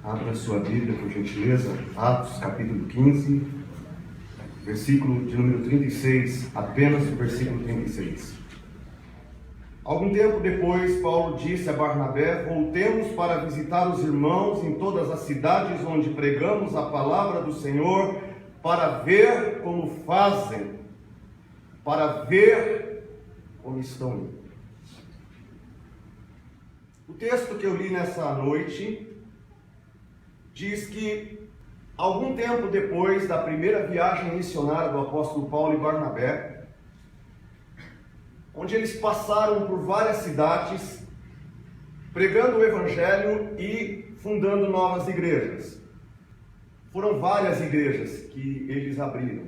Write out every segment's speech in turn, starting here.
Abra sua Bíblia, por gentileza, Atos capítulo 15, versículo de número 36, apenas o versículo 36. Algum tempo depois, Paulo disse a Barnabé: voltemos para visitar os irmãos em todas as cidades onde pregamos a palavra do Senhor, para ver como fazem, para ver como estão indo. O texto que eu li nessa noite diz que, algum tempo depois da primeira viagem missionária do apóstolo Paulo e Barnabé, onde eles passaram por várias cidades, pregando o evangelho e fundando novas igrejas. Foram várias igrejas que eles abriram.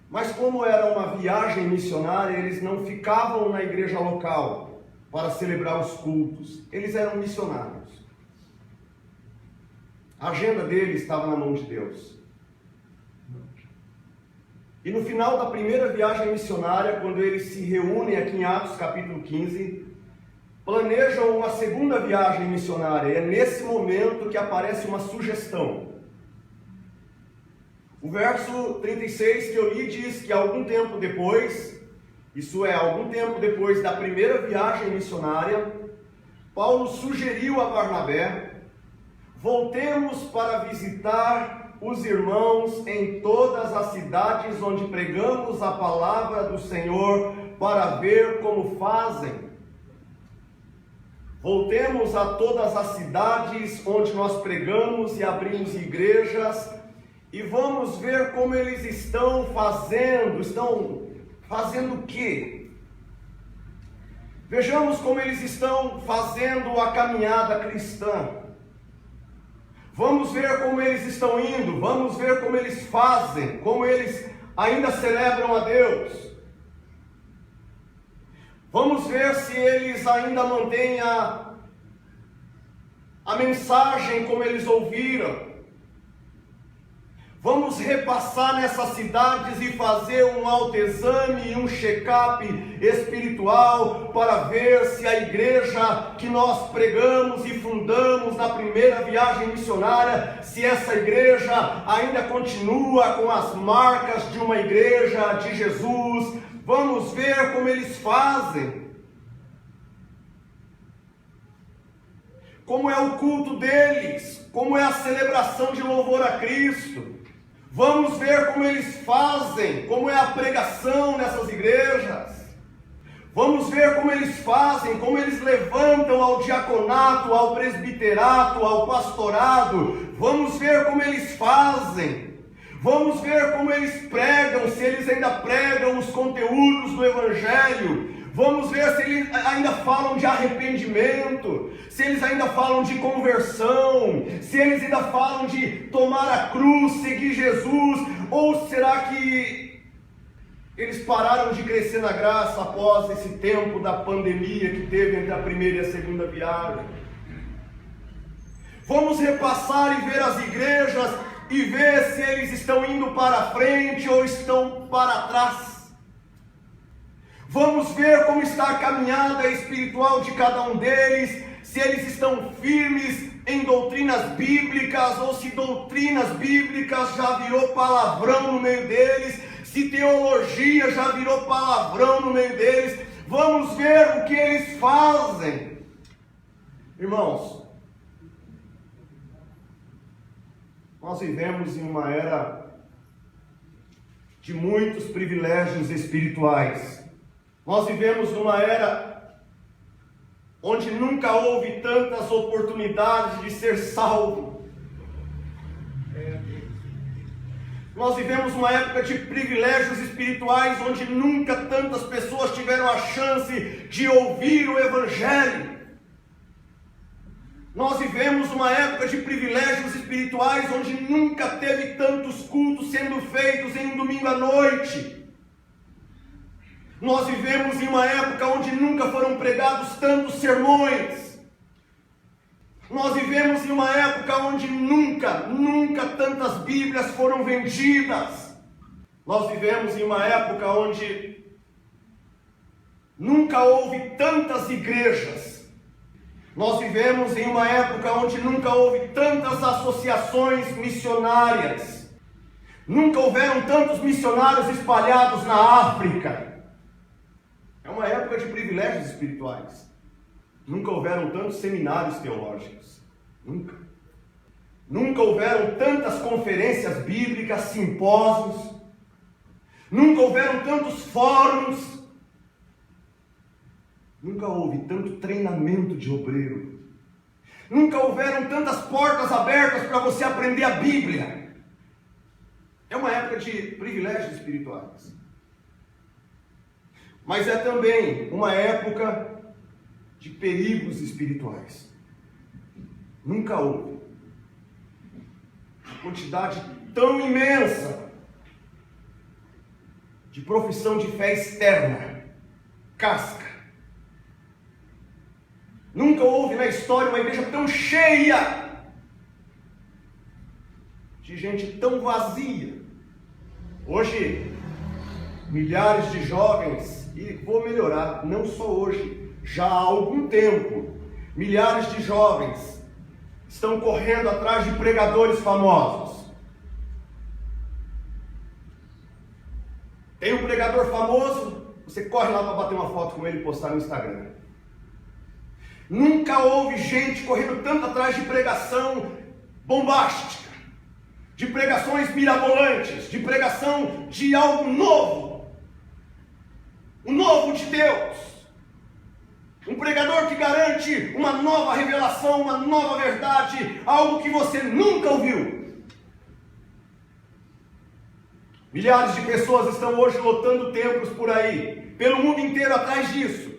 Mas como era uma viagem missionária, eles não ficavam na igreja local para celebrar os cultos. Eles eram missionários. A agenda deles estava na mão de Deus. E no final da primeira viagem missionária, quando eles se reúnem aqui em Atos capítulo 15, planejam uma segunda viagem missionária. E é nesse momento que aparece uma sugestão. O verso 36 que eu li diz que algum tempo depois, isso é, algum tempo depois da primeira viagem missionária, Paulo sugeriu a Barnabé: voltemos para visitar os irmãos em todas as cidades onde pregamos a palavra do Senhor, para ver como fazem. Voltemos a todas as cidades onde nós pregamos e abrimos igrejas, e vamos ver como eles estão fazendo. Estão fazendo o quê? Vejamos como eles estão fazendo a caminhada cristã. Vamos ver como eles estão indo, vamos ver como eles fazem, como eles ainda celebram a Deus. Vamos ver se eles ainda mantêm a mensagem como eles ouviram. Vamos repassar nessas cidades e fazer um autoexame e um check-up espiritual para ver se a igreja que nós pregamos e fundamos na primeira viagem missionária, se essa igreja ainda continua com as marcas de uma igreja de Jesus. Vamos ver como eles fazem. Como é o culto deles, como é a celebração de louvor a Cristo. Vamos ver como eles fazem, como é a pregação nessas igrejas. Vamos ver como eles fazem, como eles levantam ao diaconato, ao presbiterato, ao pastorado. Vamos ver como eles fazem. Vamos ver como eles pregam, se eles ainda pregam os conteúdos do Evangelho. Vamos ver se eles ainda falam de arrependimento, se eles ainda falam de conversão, se eles ainda falam de tomar a cruz, seguir Jesus, ou será que eles pararam de crescer na graça após esse tempo da pandemia que teve entre a primeira e a segunda viagem? Vamos repassar e ver as igrejas e ver se eles estão indo para frente ou estão para trás. Vamos ver como está a caminhada espiritual de cada um deles, se eles estão firmes em doutrinas bíblicas, ou se doutrinas bíblicas já virou palavrão no meio deles, se teologia já virou palavrão no meio deles. Vamos ver o que eles fazem. Irmãos, nós vivemos em uma era de muitos privilégios espirituais. Nós vivemos numa era onde nunca houve tantas oportunidades de ser salvo. Nós vivemos uma época de privilégios espirituais onde nunca tantas pessoas tiveram a chance de ouvir o Evangelho. Nós vivemos uma época de privilégios espirituais onde nunca teve tantos cultos sendo feitos em um domingo à noite. Nós vivemos em uma época onde nunca foram pregados tantos sermões. Nós vivemos em uma época onde nunca tantas Bíblias foram vendidas. Nós vivemos em uma época onde nunca houve tantas igrejas. Nós vivemos em uma época onde nunca houve tantas associações missionárias. Nunca houveram tantos missionários espalhados na África. É uma época de privilégios espirituais. Nunca houveram tantos seminários teológicos. Nunca. Nunca houveram tantas conferências bíblicas, simpósios. Nunca houveram tantos fóruns. Nunca houve tanto treinamento de obreiro. Nunca houveram tantas portas abertas para você aprender a Bíblia. É uma época de privilégios espirituais. Mas é também uma época de perigos espirituais. Nunca houve uma quantidade tão imensa de profissão de fé externa, casca. Nunca houve na história uma igreja tão cheia de gente tão vazia. Hoje, milhares de jovens, e vou melhorar, não só hoje, já há algum tempo, milhares de jovens estão correndo atrás de pregadores famosos. Tem um pregador famoso, você corre lá para bater uma foto com ele e postar no Instagram. Nunca houve gente correndo tanto atrás de pregação bombástica, de pregações mirabolantes, de pregação de algo novo, o novo de Deus. Um pregador que garante uma nova revelação, uma nova verdade, algo que você nunca ouviu. Milhares de pessoas estão hoje lotando templos por aí, pelo mundo inteiro atrás disso.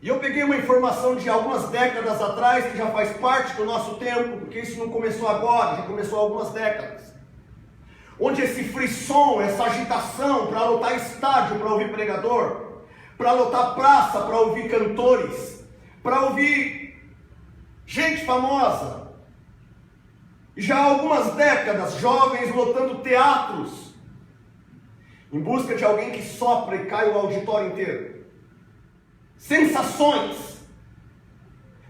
E eu peguei uma informação de algumas décadas atrás, que já faz parte do nosso tempo, porque isso não começou agora, já começou há algumas décadas. Onde esse frisson, essa agitação para lotar estádio para ouvir pregador, para lotar praça para ouvir cantores, para ouvir gente famosa. Já há algumas décadas, jovens lotando teatros, em busca de alguém que sopra e cai o auditório inteiro. Sensações,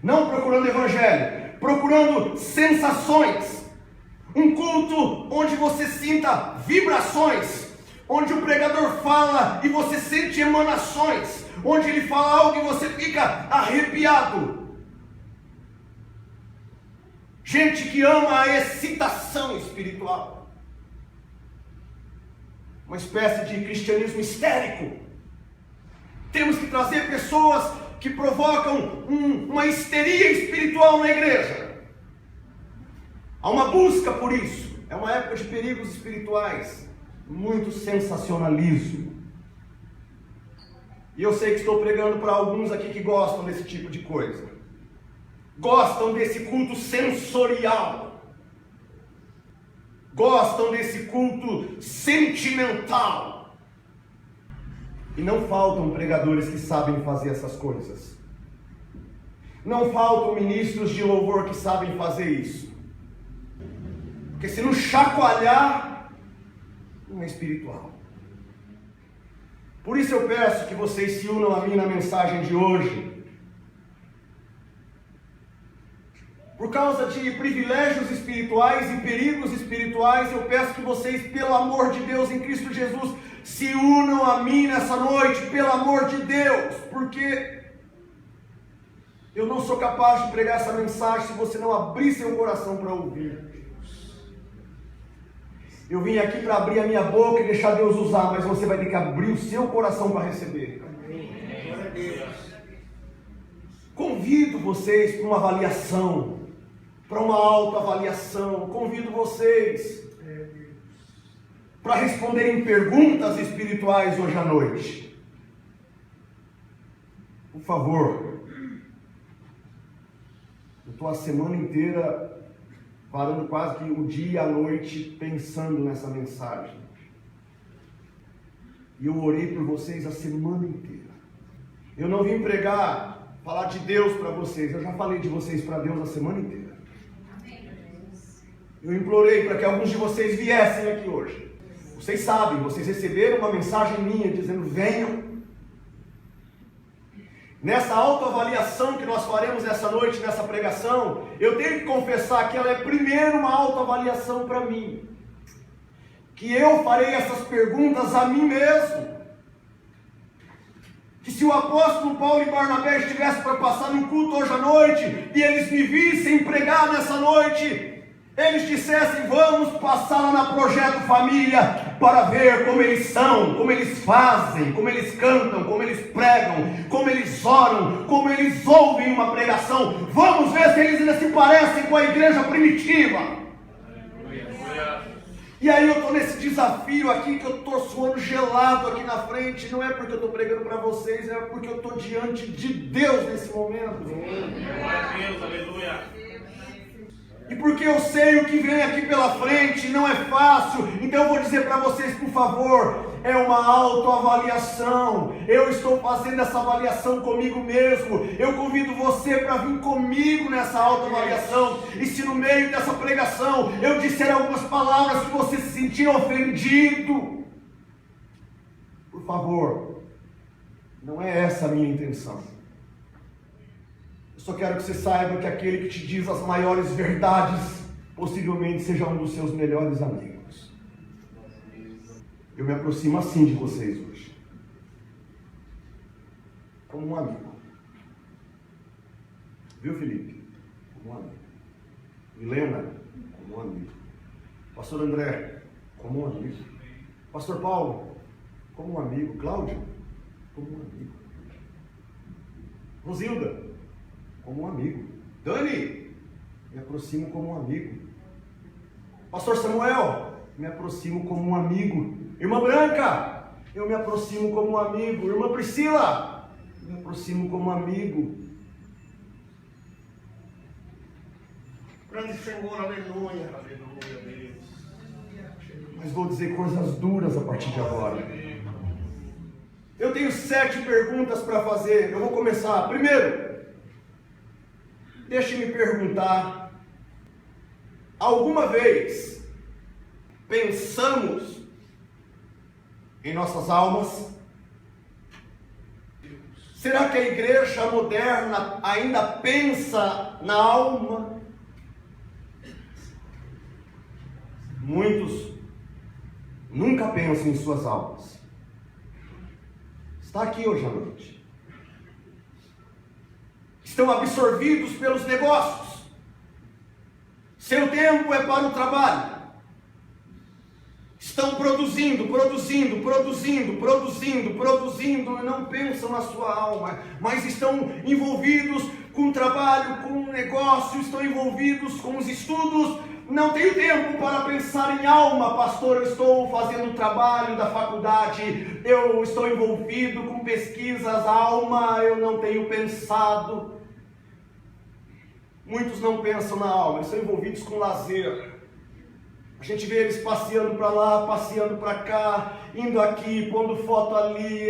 não procurando evangelho, procurando sensações, um culto onde você sinta vibrações, onde o pregador fala e você sente emanações, onde ele fala algo e você fica arrepiado. Gente que ama a excitação espiritual, uma espécie de cristianismo histérico. Temos que trazer pessoas que provocam uma histeria espiritual na igreja. Há uma busca por isso. É uma época de perigos espirituais, muito sensacionalismo. E eu sei que estou pregando para alguns aqui que gostam desse tipo de coisa. Gostam desse culto sensorial. Gostam desse culto sentimental. E não faltam pregadores que sabem fazer essas coisas. Não faltam ministros de louvor que sabem fazer isso. Porque se não chacoalhar, não é espiritual. Por isso eu peço que vocês se unam a mim na mensagem de hoje. Por causa de privilégios espirituais e perigos espirituais, eu peço que vocês, pelo amor de Deus em Cristo Jesus, se unam a mim nessa noite, pelo amor de Deus, porque eu não sou capaz de pregar essa mensagem se você não abrir seu coração para ouvir. Eu vim aqui para abrir a minha boca e deixar Deus usar, mas você vai ter que abrir o seu coração para receber. Convido vocês para uma avaliação, para uma autoavaliação. Convido vocês para responderem perguntas espirituais hoje à noite. Por favor. Eu estou a semana inteira parando quase que o dia e a noite pensando nessa mensagem. E eu orei por vocês a semana inteira. Eu não vim pregar, falar de Deus para vocês. Eu já falei de vocês para Deus a semana inteira. Eu implorei para que alguns de vocês viessem aqui hoje. Vocês sabem, vocês receberam uma mensagem minha dizendo: venham. nessa autoavaliação que nós faremos nessa noite, nessa pregação, eu tenho que confessar que ela é primeiro uma autoavaliação para mim. Que eu farei essas perguntas a mim mesmo. Que se o apóstolo Paulo e Barnabé estivessem para passar no culto hoje à noite, e eles me vissem pregar nessa noite, eles dissessem: vamos passar lá na Projeto Família para ver como eles são, como eles fazem, como eles cantam, como eles pregam, como eles oram, como eles ouvem uma pregação. Vamos ver se eles ainda se parecem com a igreja primitiva. E aí eu estou nesse desafio aqui, que eu estou suando gelado aqui na frente. Não é porque eu estou pregando para vocês, é porque eu estou diante de Deus nesse momento. Glória a Deus, aleluia. E porque eu sei o que vem aqui pela frente, não é fácil, então eu vou dizer para vocês, por favor, é uma autoavaliação. Eu estou fazendo essa avaliação comigo mesmo. Eu convido você para vir comigo nessa autoavaliação. E se no meio dessa pregação eu disser algumas palavras que você se sentir ofendido, por favor, não é essa a minha intenção. Só quero que você saiba que aquele que te diz as maiores verdades possivelmente seja um dos seus melhores amigos. Eu me aproximo assim de vocês hoje, como um amigo. Viu, Felipe? Como um amigo. Milena, como um amigo. Pastor André, como um amigo. Pastor Paulo, como um amigo. Cláudio, como um amigo. Rosilda, como um amigo. Dani, me aproximo como um amigo. Pastor Samuel, me aproximo como um amigo. Irmã Branca, eu me aproximo como um amigo. Irmã Priscila, me aproximo como um amigo. Grande Senhor, aleluia, aleluia, Deus. Mas vou dizer coisas duras a partir de agora. Eu tenho 7 perguntas para fazer. Eu vou começar. Primeiro, deixe-me perguntar: alguma vez pensamos em nossas almas? Será que a igreja moderna ainda pensa na alma? Muitos nunca pensam em suas almas. Está aqui hoje à noite. Estão absorvidos pelos negócios. Seu tempo é para o trabalho. Estão produzindo e não pensam na sua alma, mas estão envolvidos com o trabalho, com o negócio, estão envolvidos com os estudos. Não tenho tempo para pensar em alma, pastor. Eu estou fazendo o trabalho da faculdade, eu estou envolvido com pesquisas, alma, eu não tenho pensado. Muitos não pensam na alma, eles estão envolvidos com lazer. A gente vê eles passeando para lá, passeando para cá, indo aqui, pondo foto ali.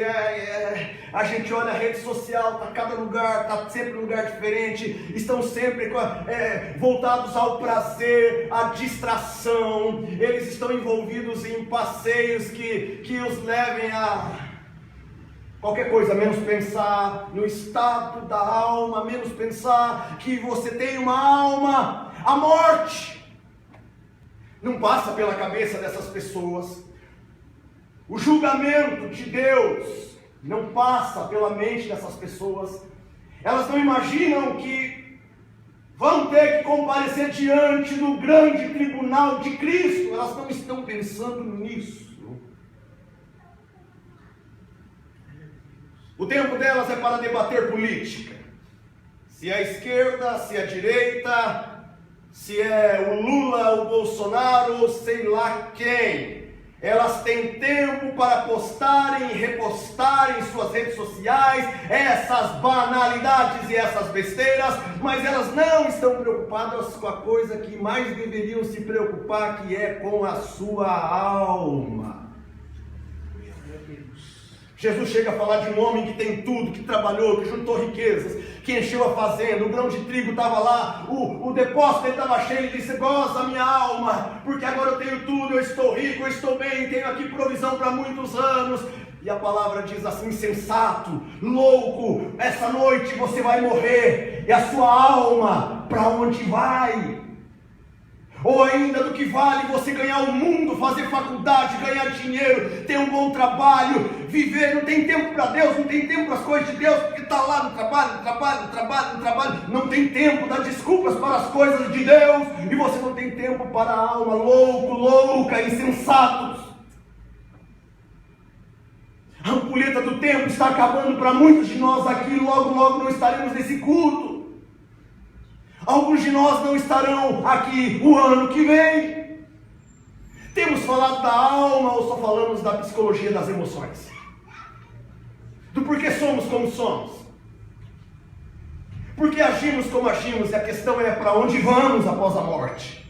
A gente olha a rede social, está cada lugar, está sempre um lugar diferente. Estão sempre voltados ao prazer, à distração. Eles estão envolvidos em passeios que os levem a qualquer coisa, menos pensar no estado da alma, menos pensar que você tem uma alma. A morte não passa pela cabeça dessas pessoas. O julgamento de Deus não passa pela mente dessas pessoas. Elas não imaginam que vão ter que comparecer diante do grande tribunal de Cristo. Elas não estão pensando nisso. O tempo delas é para debater política. Se é a esquerda, se é a direita, se é o Lula, o Bolsonaro, ou sei lá quem. Elas têm tempo para postarem e repostarem em suas redes sociais essas banalidades e essas besteiras, mas elas não estão preocupadas com a coisa que mais deveriam se preocupar, que é com a sua alma. Jesus chega a falar de um homem que tem tudo, que trabalhou, que juntou riquezas, que encheu a fazenda, o grão de trigo estava lá, o depósito estava cheio. Ele disse: goza a minha alma, porque agora eu tenho tudo, eu estou rico, eu estou bem, tenho aqui provisão para muitos anos. E a palavra diz assim: insensato, louco, essa noite você vai morrer. E a sua alma, para onde vai? Ou ainda, do que vale você ganhar o mundo, fazer faculdade, ganhar dinheiro, ter um bom trabalho, viver, não tem tempo para Deus, não tem tempo para as coisas de Deus, porque está lá no trabalho, não tem tempo, dá desculpas para as coisas de Deus, e você não tem tempo para a alma, louco, louca, insensatos. A ampulheta do tempo está acabando para muitos de nós aqui, logo não estaremos nesse culto. Alguns de nós não estarão aqui o ano que vem. Temos falado da alma ou só falamos da psicologia das emoções? Do porquê somos como somos? Porque agimos como agimos, e a questão é para onde vamos após a morte.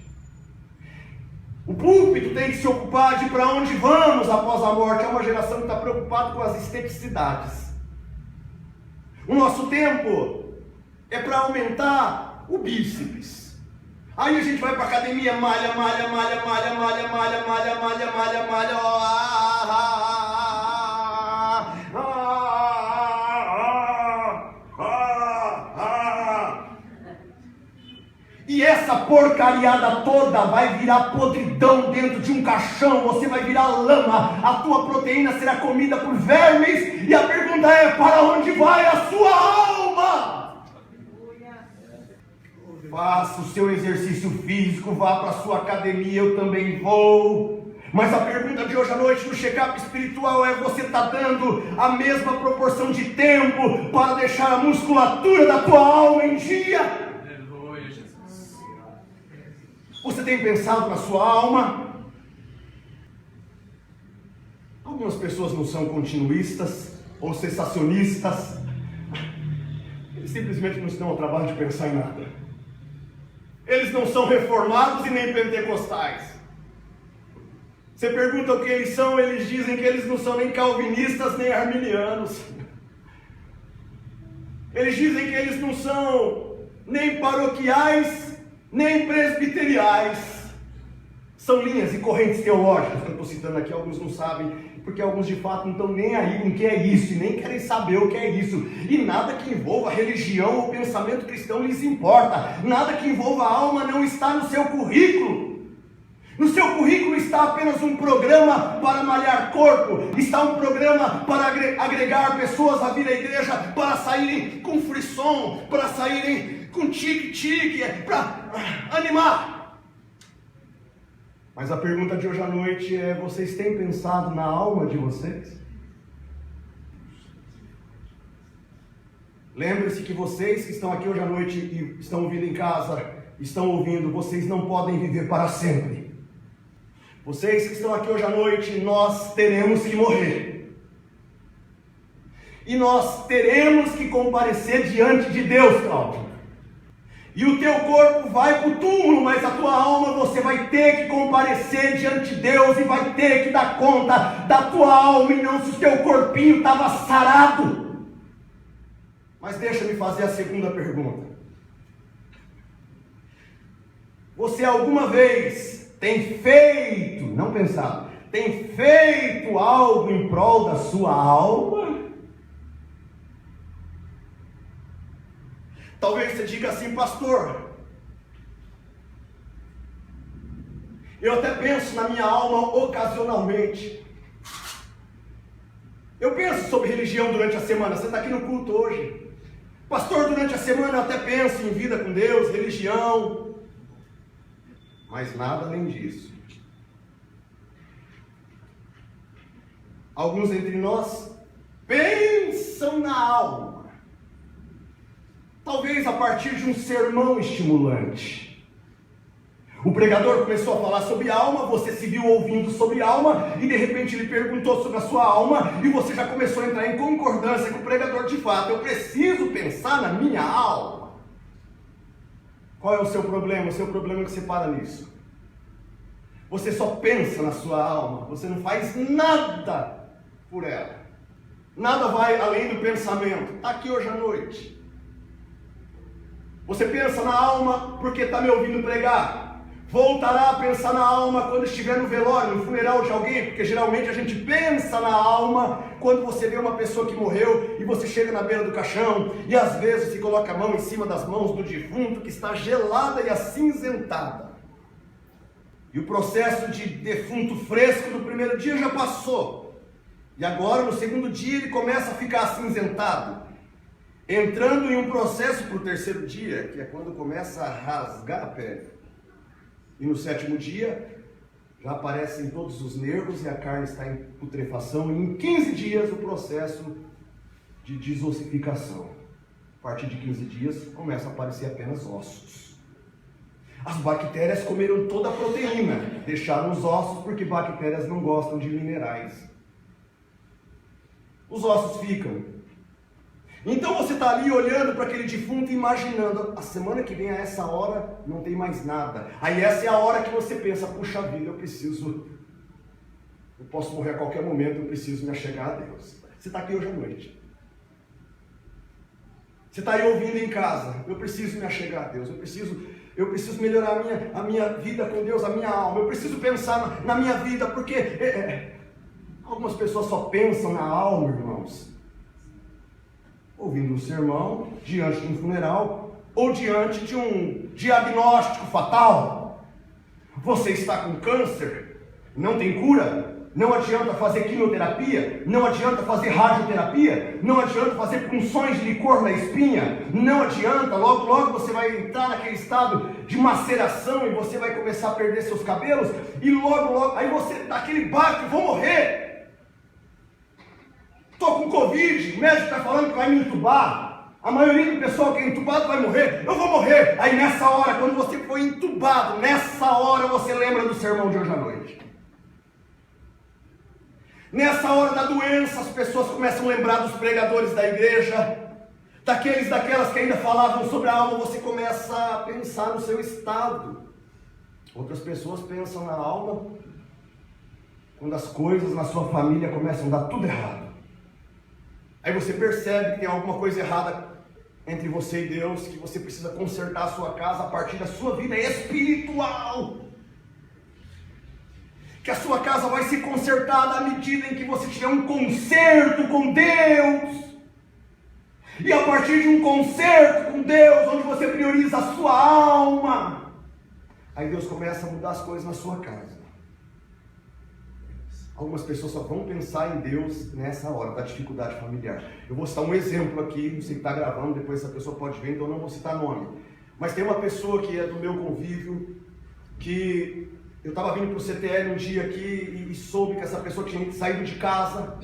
O púlpito tem que se ocupar de para onde vamos após a morte. É uma geração que está preocupada com as esteticidades. O nosso tempo é para aumentar o bíceps. Aí a gente vai para academia, malha. E essa porcariada toda vai virar podridão dentro de um caixão. Você vai virar lama. A tua proteína será comida por vermes. E a pergunta é: para onde vai a sua alma? Faça o seu exercício físico, vá para a sua academia, eu também vou. Mas a pergunta de hoje à noite no check-up espiritual é: você está dando a mesma proporção de tempo para deixar a musculatura da tua alma em dia? Você tem pensado na sua alma? Algumas pessoas não são continuistas ou cessacionistas. Eles simplesmente não se dão ao trabalho de pensar em nada. Eles não são reformados e nem pentecostais. Você pergunta o que eles são, eles dizem que eles não são nem calvinistas nem arminianos. Eles dizem que eles não são nem paroquiais nem presbiteriais. São linhas e correntes teológicas que eu estou citando aqui. Alguns não sabem, porque alguns de fato não estão nem aí com o que é isso, e nem querem saber o que é isso. E nada que envolva religião ou pensamento cristão lhes importa. Nada que envolva a alma não está no seu currículo. No seu currículo está apenas um programa para malhar corpo, está um programa para agregar pessoas a vir à igreja, para saírem com frisson, para saírem com tique-tique, para animar. Mas a pergunta de hoje à noite é: vocês têm pensado na alma de vocês? Lembre-se que vocês que estão aqui hoje à noite e estão ouvindo em casa, estão ouvindo, vocês não podem viver para sempre. Vocês que estão aqui hoje à noite, nós teremos que morrer. E nós teremos que comparecer diante de Deus, Cláudio. E o teu corpo vai para o túmulo, mas a tua alma você vai ter que comparecer diante de Deus e vai ter que dar conta da tua alma e não se o teu corpinho estava sarado. Mas deixa-me fazer a segunda pergunta. Você alguma vez tem feito, não pensado, tem feito algo em prol da sua alma? Talvez você diga assim: pastor, eu até penso na minha alma ocasionalmente. Eu penso sobre religião durante a semana. Você está aqui no culto hoje. Pastor, durante a semana eu até penso em vida com Deus, religião. Mas nada além disso. Alguns entre nós pensam na alma. Talvez a partir de um sermão estimulante. O pregador começou a falar sobre alma, você se viu ouvindo sobre alma, e de repente ele perguntou sobre a sua alma, e você já começou a entrar em concordância com o pregador de fato. Eu preciso pensar na minha alma. Qual é o seu problema? O seu problema é que você para nisso. Você só pensa na sua alma, você não faz nada por ela. Nada vai além do pensamento. Está aqui hoje à noite. Você pensa na alma porque está me ouvindo pregar. Voltará a pensar na alma quando estiver no velório, no funeral de alguém, porque geralmente a gente pensa na alma quando você vê uma pessoa que morreu e você chega na beira do caixão e às vezes se coloca a mão em cima das mãos do defunto que está gelada e acinzentada. E o processo de defunto fresco do primeiro dia já passou. E agora no segundo dia ele começa a ficar acinzentado, entrando em um processo para o terceiro dia, que é quando começa a rasgar a pele. E no sétimo dia, já aparecem todos os nervos e a carne está em putrefação. E em 15 dias, o processo de desossificação. A partir de 15 dias, começa a aparecer apenas ossos. As bactérias comeram toda a proteína, deixaram os ossos porque bactérias não gostam de minerais. Os ossos ficam. Então você está ali olhando para aquele defunto e imaginando, a semana que vem a essa hora não tem mais nada. Aí essa é a hora que você pensa, puxa vida, eu posso morrer a qualquer momento, eu preciso me achegar a Deus. Você está aqui hoje à noite. Você está aí ouvindo em casa, eu preciso me achegar a Deus, eu preciso melhorar a minha vida com Deus, a minha alma, eu preciso pensar na minha vida, porque algumas pessoas só pensam na alma, irmãos, ouvindo um sermão, diante de um funeral, ou diante de um diagnóstico fatal. Você está com câncer, não tem cura, não adianta fazer quimioterapia, não adianta fazer radioterapia, não adianta fazer punções de licor na espinha, não adianta, logo você vai entrar naquele estado de maceração e você vai começar a perder seus cabelos, e logo, aí você dá aquele baque, vou morrer. Estou com Covid, o médico está falando que vai me entubar. A maioria do pessoal que é entubado vai morrer. Eu vou morrer. Aí nessa hora, quando você foi entubado, nessa hora você lembra do sermão de hoje à noite. Nessa hora da doença, as pessoas começam a lembrar dos pregadores da igreja, daquelas que ainda falavam sobre a alma. Você começa a pensar no seu estado. Outras pessoas pensam na alma quando as coisas na sua família começam a dar tudo errado. Aí você percebe que tem alguma coisa errada entre você e Deus, que você precisa consertar a sua casa a partir da sua vida espiritual. Que a sua casa vai ser consertada à medida em que você tiver um conserto com Deus. E a partir de um conserto com Deus, onde você prioriza a sua alma, aí Deus começa a mudar as coisas na sua casa. Algumas pessoas só vão pensar em Deus nessa hora da dificuldade familiar. Eu vou citar um exemplo aqui, não sei que está gravando, depois essa pessoa pode ver, então não vou citar nome. Mas tem uma pessoa que é do meu convívio, que eu estava vindo para o CTL um dia aqui e soube que essa pessoa tinha saído de casa,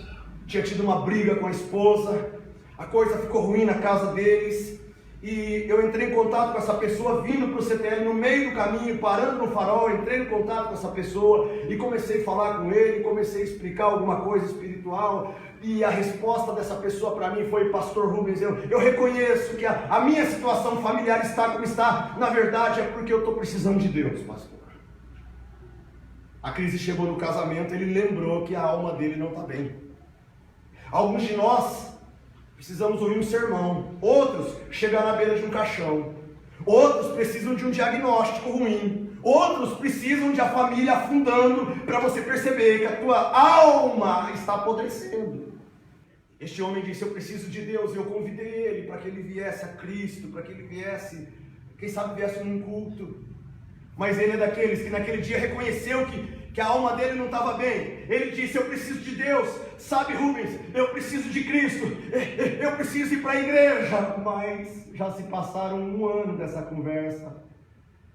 tinha tido uma briga com a esposa, a coisa ficou ruim na casa deles. E eu entrei em contato com essa pessoa, vindo para o CTL, no meio do caminho, parando no farol, entrei em contato com essa pessoa e comecei a falar com ele, comecei a explicar alguma coisa espiritual, e a resposta dessa pessoa para mim foi: Pastor Rubens, eu reconheço que a minha situação familiar está como está, na verdade é porque eu estou precisando de Deus, pastor. A crise chegou no casamento, ele lembrou que a alma dele não está bem. Alguns de nós precisamos ouvir um sermão, outros chegar na beira de um caixão, outros precisam de um diagnóstico ruim, outros precisam de a família afundando para você perceber que a tua alma está apodrecendo. Este homem disse: eu preciso de Deus, e eu convidei ele para que ele viesse a Cristo, para que ele viesse, quem sabe viesse num culto. Mas ele é daqueles que naquele dia reconheceu que a alma dele não estava bem. Ele disse: eu preciso de Deus. Sabe, Rubens, eu preciso de Cristo, eu preciso ir para a igreja. Mas já se passaram um ano dessa conversa.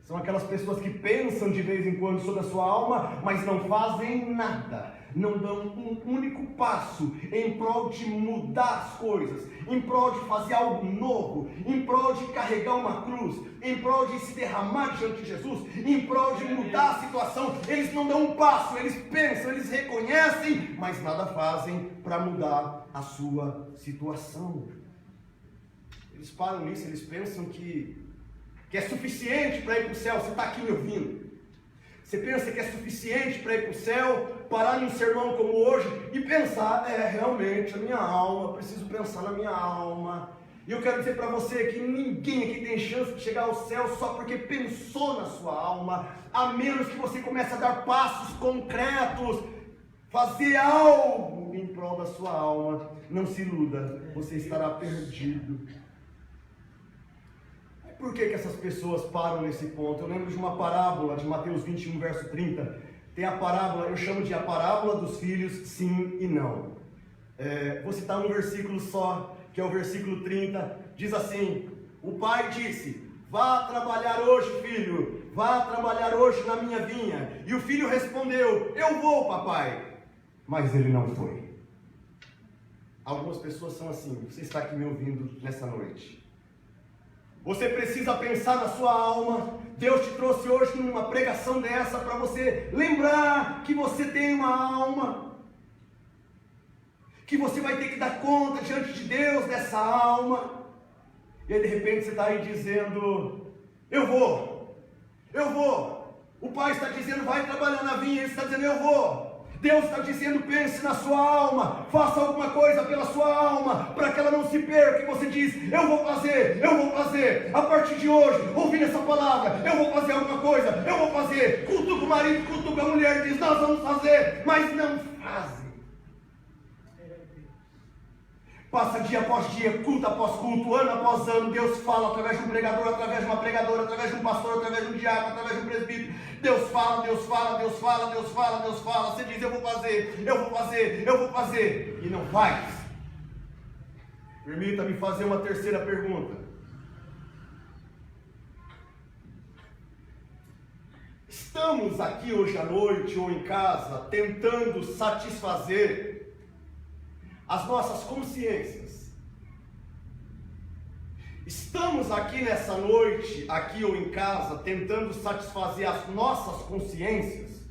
São aquelas pessoas que pensam de vez em quando sobre a sua alma, mas não fazem nada, não dão um único passo em prol de mudar as coisas, em prol de fazer algo novo, em prol de carregar uma cruz, em prol de se derramar diante de Jesus, em prol de mudar a situação. Eles não dão um passo, eles pensam, eles reconhecem, mas nada fazem para mudar a sua situação. Eles param nisso, eles pensam que é suficiente para ir para o céu. Você está aqui me ouvindo? Você pensa que é suficiente para ir para o céu, parar num sermão como hoje e pensar: realmente, a minha alma, preciso pensar na minha alma. E eu quero dizer para você que ninguém aqui tem chance de chegar ao céu só porque pensou na sua alma, a menos que você comece a dar passos concretos, fazer algo em prol da sua alma. Não se iluda, você estará perdido. Por que essas pessoas param nesse ponto? Eu lembro de uma parábola de Mateus 21, verso 30. Tem a parábola, eu chamo de a parábola dos filhos sim e não. Vou citar um versículo só, que é o versículo 30, diz assim: o pai disse: vá trabalhar hoje, filho, vá trabalhar hoje na minha vinha. E o filho respondeu: eu vou, papai. Mas ele não foi. Algumas pessoas são assim. Você está aqui me ouvindo nessa noite. Você precisa pensar na sua alma. Deus te trouxe hoje numa pregação dessa para você lembrar que você tem uma alma, que você vai ter que dar conta diante de Deus dessa alma. E aí de repente você está aí dizendo: eu vou. O pai está dizendo: vai trabalhar na vinha. Ele está dizendo: eu vou. Deus está dizendo: pense na sua alma, faça alguma coisa pela sua alma, para que ela não se perca. E você diz: eu vou fazer, a partir de hoje, ouvindo essa palavra, eu vou fazer alguma coisa, eu vou fazer. Cutuca o marido, cutuca a mulher, diz: nós vamos fazer, mas não fazem. Passa dia após dia, culto após culto, ano após ano, Deus fala através de um pregador, através de uma pregadora, através de um pastor, através de um diácono, através de um presbítero. Deus fala. Você diz: eu vou fazer, e não faz. Permita-me fazer uma terceira pergunta. Estamos aqui hoje à noite ou em casa tentando satisfazer as nossas consciências? Estamos aqui nessa noite, aqui ou em casa, tentando satisfazer as nossas consciências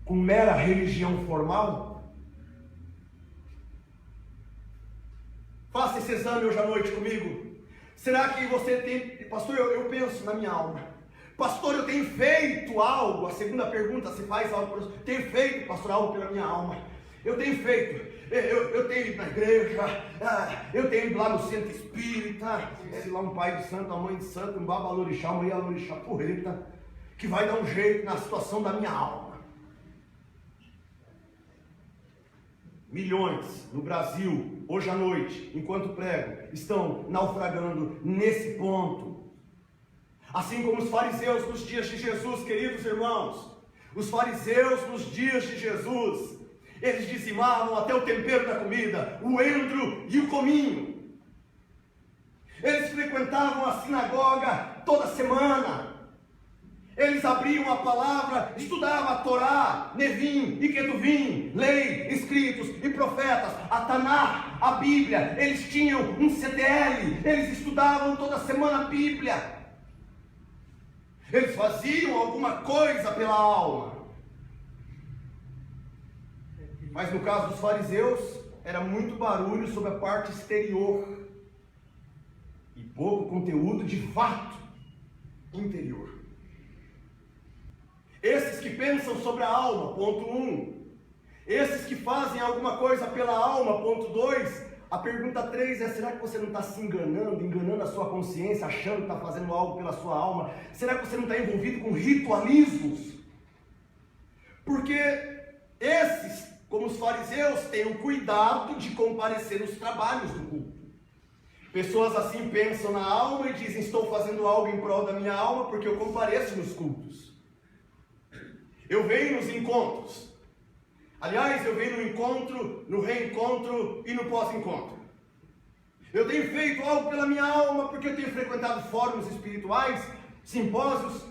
com mera religião formal? Faça esse exame hoje à noite comigo. Será que você tem... Pastor, eu penso na minha alma. Pastor, eu tenho feito algo. A segunda pergunta: se faz algo. Tenho feito, pastor, algo pela minha alma. Eu tenho feito. Eu tenho ido na igreja, eu tenho ido lá no centro espírita, lá um pai de santo, uma mãe de santo, um babalorixá, uma ialorixá porreta, que vai dar um jeito na situação da minha alma. Milhões no Brasil, hoje à noite, enquanto prego, estão naufragando nesse ponto. Assim como os fariseus nos dias de Jesus, queridos irmãos, os fariseus nos dias de Jesus, eles dizimavam até o tempero da comida, o endro e o cominho. Eles frequentavam a sinagoga toda semana. Eles abriam a palavra, estudavam a Torá, Nevim e Ketuvim, lei, escritos e profetas, a Taná, a Bíblia. Eles tinham um CDL, eles estudavam toda semana a Bíblia. Eles faziam alguma coisa pela alma. Mas no caso dos fariseus, era muito barulho sobre a parte exterior e pouco conteúdo de fato interior. Esses que pensam sobre a alma, ponto 1. Esses que fazem alguma coisa pela alma, ponto 2. A pergunta 3 é: será que você não está se enganando a sua consciência, achando que está fazendo algo pela sua alma? Será que você não está envolvido com ritualismos? Porque esses, como os fariseus, têm o cuidado de comparecer nos trabalhos do culto. Pessoas assim pensam na alma e dizem: estou fazendo algo em prol da minha alma porque eu compareço nos cultos. Eu venho nos encontros. Aliás, eu venho no encontro, no reencontro e no pós-encontro. Eu tenho feito algo pela minha alma porque eu tenho frequentado fóruns espirituais, simpósios.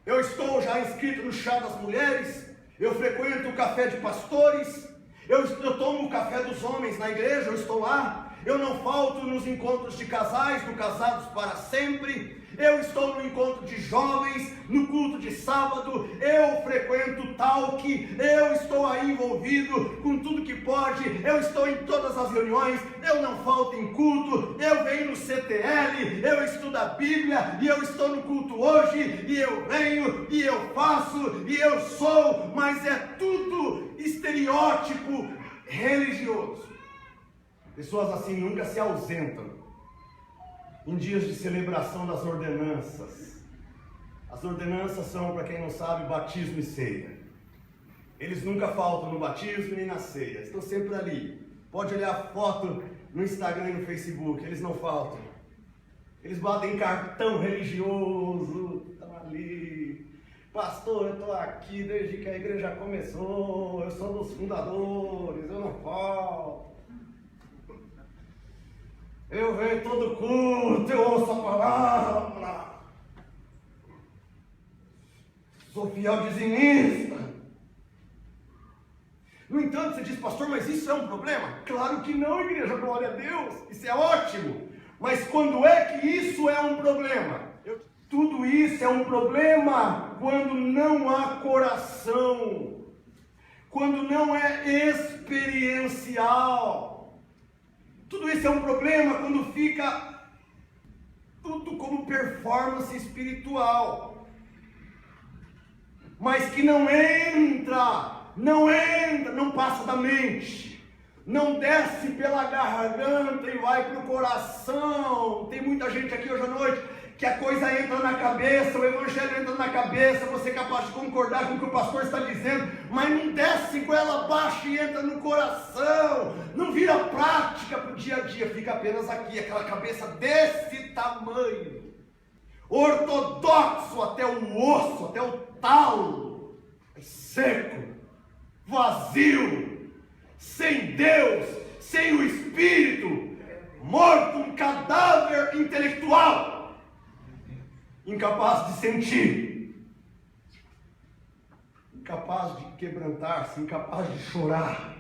Eu estou já inscrito no chá das mulheres. Eu frequento o café de pastores. Eu tomo o café dos homens na igreja, eu estou lá. Eu não falto nos encontros de casais, do Casados para Sempre. Eu estou no encontro de jovens, no culto de sábado. Eu frequento talk. Eu estou aí envolvido com tudo que pode. Eu estou em todas as reuniões. Eu não falto em culto. Eu venho no CTL. Eu estudo a Bíblia. E eu estou no culto hoje. E eu venho. E eu faço. E eu sou. Mas é tudo estereótipo religioso. Pessoas assim nunca se ausentam em dias de celebração das ordenanças. As ordenanças são, para quem não sabe, batismo e ceia. Eles nunca faltam no batismo nem na ceia, estão sempre ali. Pode olhar a foto no Instagram e no Facebook, eles não faltam. Eles batem cartão religioso, estão ali. Pastor, eu estou aqui desde que a igreja começou, eu sou dos fundadores, eu não falto. Eu venho todo culto, eu ouço a palavra. Sou fiel dizimista. No entanto, você diz, pastor, mas isso é um problema? Claro que não, igreja, glória a Deus, isso é ótimo. Mas quando é que isso é um problema? Tudo isso é um problema quando não há coração, quando não é experiencial. Tudo isso é um problema quando fica tudo como performance espiritual, mas que não entra, não passa da mente, não desce pela garganta e vai para o coração. Tem muita gente aqui hoje à noite que a coisa entra na cabeça, o evangelho entra na cabeça, você é capaz de concordar com o que o pastor está dizendo, mas não desce com ela abaixo e entra no coração, não vira prática para o dia a dia, fica apenas aqui, aquela cabeça desse tamanho, ortodoxo até o osso, até o talo, seco, vazio, sem Deus, sem o Espírito, morto, um cadáver intelectual, incapaz de sentir, incapaz de quebrantar-se, incapaz de chorar.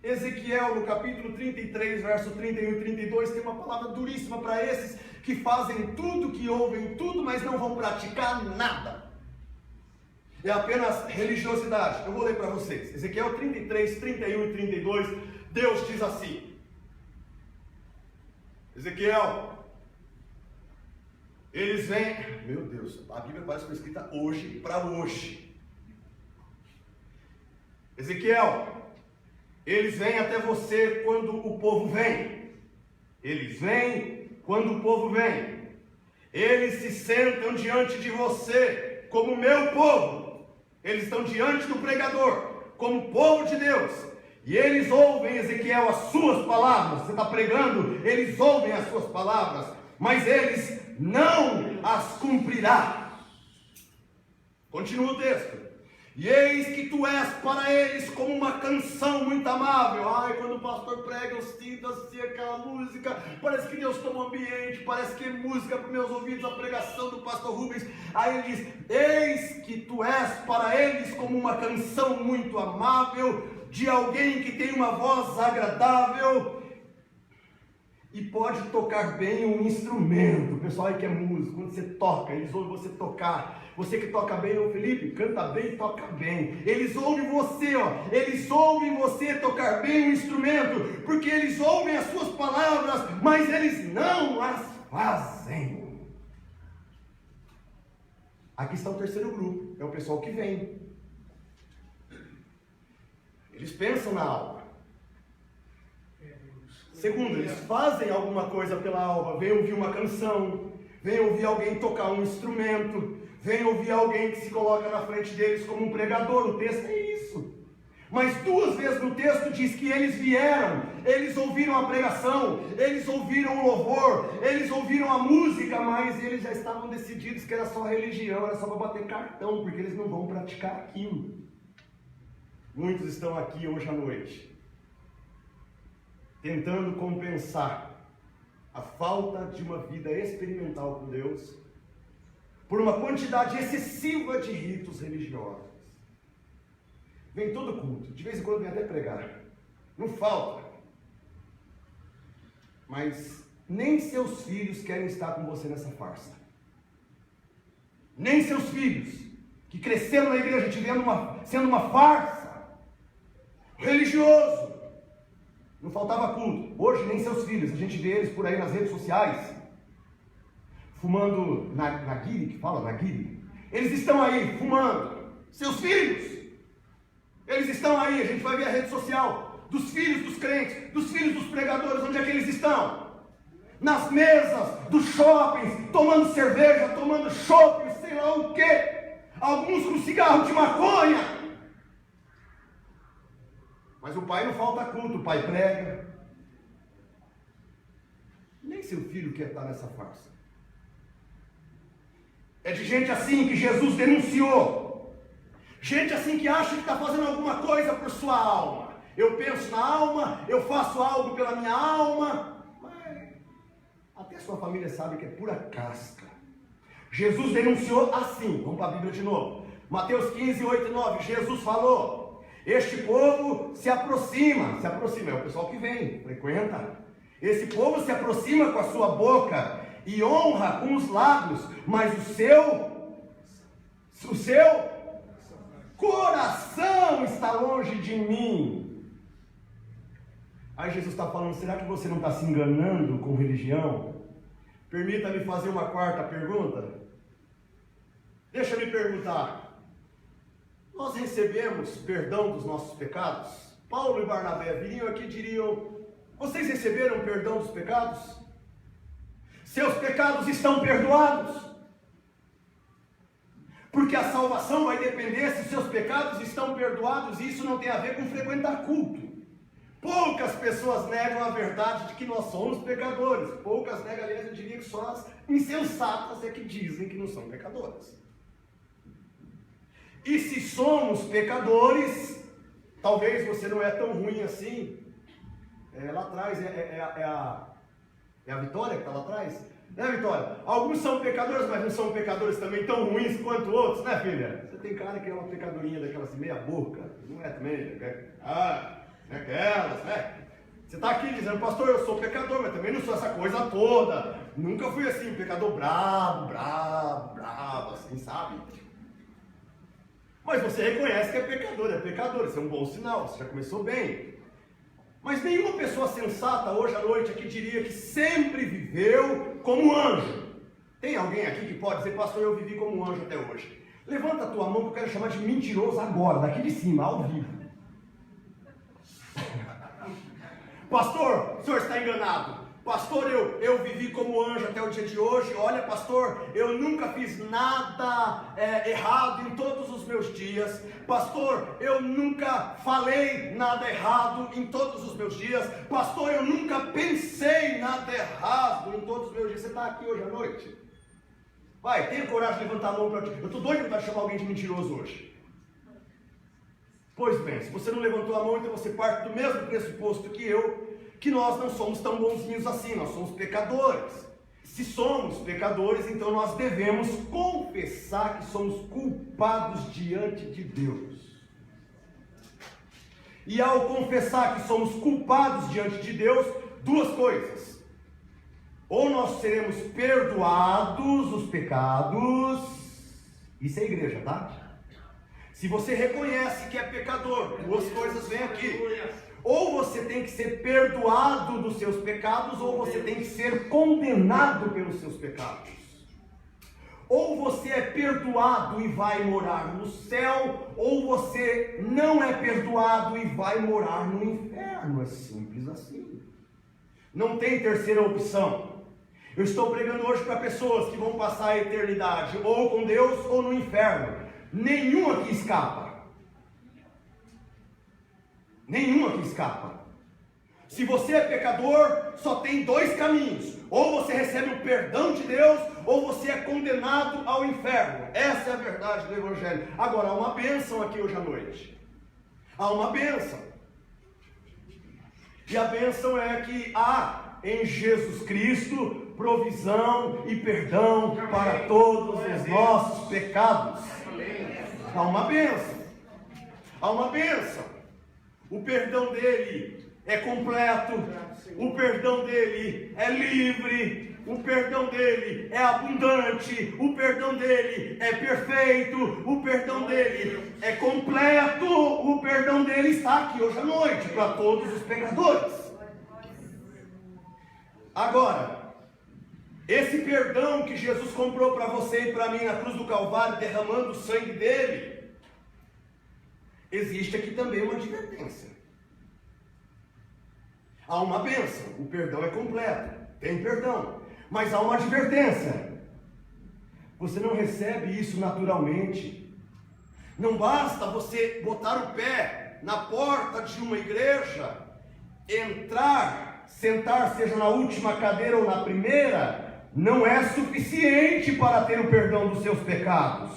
Ezequiel, no capítulo 33, verso 31 e 32, tem uma palavra duríssima para esses que fazem tudo, que ouvem tudo, mas não vão praticar nada. É apenas religiosidade. Eu vou ler para vocês. Ezequiel 33, 31 e 32, Deus diz assim: Ezequiel, eles vêm, meu Deus, a Bíblia parece que foi escrita hoje para hoje. Ezequiel, eles vêm até você quando o povo vem. Eles vêm quando o povo vem. Eles se sentam diante de você como meu povo. Eles estão diante do pregador, como povo de Deus. E eles ouvem, Ezequiel, as suas palavras. Você está pregando, eles ouvem as suas palavras, mas eles não as cumprirá. Continua o texto. E eis que tu és para eles como uma canção muito amável. Ai, quando o pastor prega, eu sinto assim aquela música, parece que Deus toma o ambiente, parece que é música para os meus ouvidos, a pregação do pastor Rubens. Aí ele diz, eis que tu és para eles como uma canção muito amável, de alguém que tem uma voz agradável e pode tocar bem um instrumento. O pessoal aí que é músico, quando você toca, eles ouvem você tocar. Você que toca bem, ô Felipe, canta bem e toca bem. Eles ouvem você, eles ouvem você tocar bem um instrumento, porque eles ouvem as suas palavras, mas eles não as fazem. Aqui está o terceiro grupo, é o pessoal que vem. Eles pensam na alma. Segundo, eles fazem alguma coisa pela alma. Vem ouvir uma canção, vem ouvir alguém tocar um instrumento, vem ouvir alguém que se coloca na frente deles como um pregador. O texto é isso. Mas 2 vezes no texto diz que eles vieram, eles ouviram a pregação, eles ouviram o louvor, eles ouviram a música, mas eles já estavam decididos que era só religião, era só para bater cartão, porque eles não vão praticar aquilo. Muitos estão aqui hoje à noite, tentando compensar a falta de uma vida experimental com Deus por uma quantidade excessiva de ritos religiosos. Vem todo culto, de vez em quando vem até pregar, não falta, mas nem seus filhos querem estar com você nessa farsa. Nem seus filhos, que cresceram na igreja te vendo sendo uma farsa, religioso. Não faltava culto. Hoje nem seus filhos, a gente vê eles por aí nas redes sociais, fumando narguilé, que fala narguilé. Eles estão aí fumando. Seus filhos, eles estão aí. A gente vai ver a rede social dos filhos dos crentes, dos filhos dos pregadores. Onde é que eles estão? nas mesas dos shoppings, tomando cerveja, tomando chopp, sei lá o quê. Alguns com cigarro de maconha. Mas o pai não falta culto, o pai prega. Nem seu filho quer estar nessa farsa. É de gente assim que Jesus denunciou. Gente assim que acha que está fazendo alguma coisa por sua alma. Eu penso na alma, eu faço algo pela minha alma. Mas até sua família sabe que é pura casca. Jesus denunciou assim. Vamos para a Bíblia de novo. Mateus 15, 8 e 9. Jesus falou: este povo se aproxima, é o pessoal que vem, frequenta. Esse povo se aproxima com a sua boca e honra com os lábios, mas o seu coração está longe de mim. Aí Jesus está falando: será que você não está se enganando com religião? Permita-me fazer uma quarta pergunta. Deixa eu me perguntar: nós recebemos perdão dos nossos pecados? Paulo e Barnabé viriam aqui e diriam: vocês receberam perdão dos pecados? Seus pecados estão perdoados? Porque a salvação vai depender se seus pecados estão perdoados, e isso não tem a ver com frequentar culto. Poucas pessoas negam a verdade de que nós somos pecadores. Poucas negam, aliás, eu diria que só as insensatas é que dizem que não são pecadores. E se somos pecadores, talvez você não é tão ruim assim. Lá atrás é a Vitória que está lá atrás, né, Vitória? Alguns são pecadores, mas não são pecadores também tão ruins quanto outros, né, filha? Você tem cara que é uma pecadorinha daquela assim, meia boca, não é também? É aquelas, né? Você está aqui dizendo: pastor, eu sou pecador, mas também não sou essa coisa toda. Nunca fui assim, pecador brabo, assim, sabe? Mas você reconhece que é pecador, isso é um bom sinal, você já começou bem. Mas nenhuma pessoa sensata hoje à noite aqui diria que sempre viveu como anjo. Tem alguém aqui que pode dizer: pastor, eu vivi como anjo até hoje? Levanta a tua mão que eu quero chamar de mentiroso agora, daqui de cima, ao vivo. Pastor, o senhor está enganado. Pastor, eu vivi como anjo até o dia de hoje. Olha, pastor, eu nunca fiz nada errado em todos os meus dias. Pastor, eu nunca falei nada errado em todos os meus dias. Pastor, eu nunca pensei nada errado em todos os meus dias. Você está aqui hoje à noite? Vai, tenha coragem de levantar a mão para ti. Eu estou doido para chamar alguém de mentiroso hoje. Pois bem, se você não levantou a mão, então você parte do mesmo pressuposto que nós não somos tão bonzinhos assim, nós somos pecadores. Se somos pecadores, então nós devemos confessar que somos culpados diante de Deus. E ao confessar que somos culpados diante de Deus, duas coisas: ou nós seremos perdoados os pecados, isso é igreja, tá? Se você reconhece que é pecador, duas coisas vêm aqui: ou você tem que ser perdoado dos seus pecados, ou você tem que ser condenado pelos seus pecados. Ou você é perdoado e vai morar no céu, ou você não é perdoado e vai morar no inferno. É simples assim. Não tem terceira opção. Eu estou pregando hoje para pessoas que vão passar a eternidade ou com Deus ou no inferno. Nenhum aqui escapa. Nenhum aqui escapa. Se você é pecador, só tem dois caminhos: ou você recebe o perdão de Deus, ou você é condenado ao inferno. Essa é a verdade do Evangelho. Agora, há uma bênção aqui hoje à noite. Há uma bênção. E a bênção é que há em Jesus Cristo provisão e perdão para todos os nossos pecados. Há uma bênção. Há uma bênção. O perdão dele é completo, o perdão dele é livre, o perdão dele é abundante, o perdão dele é perfeito, o perdão dele é completo, o perdão dele está aqui hoje à noite para todos os pecadores. Agora, esse perdão que Jesus comprou para você e para mim na cruz do Calvário, derramando o sangue dele, existe aqui também uma advertência. Há uma bênção, o perdão é completo. tem perdão, mas há uma advertência. Você não recebe isso naturalmente. Não basta você botar o pé na porta de uma igreja, entrar, sentar, seja na última cadeira ou na primeira, não é suficiente para ter o perdão dos seus pecados.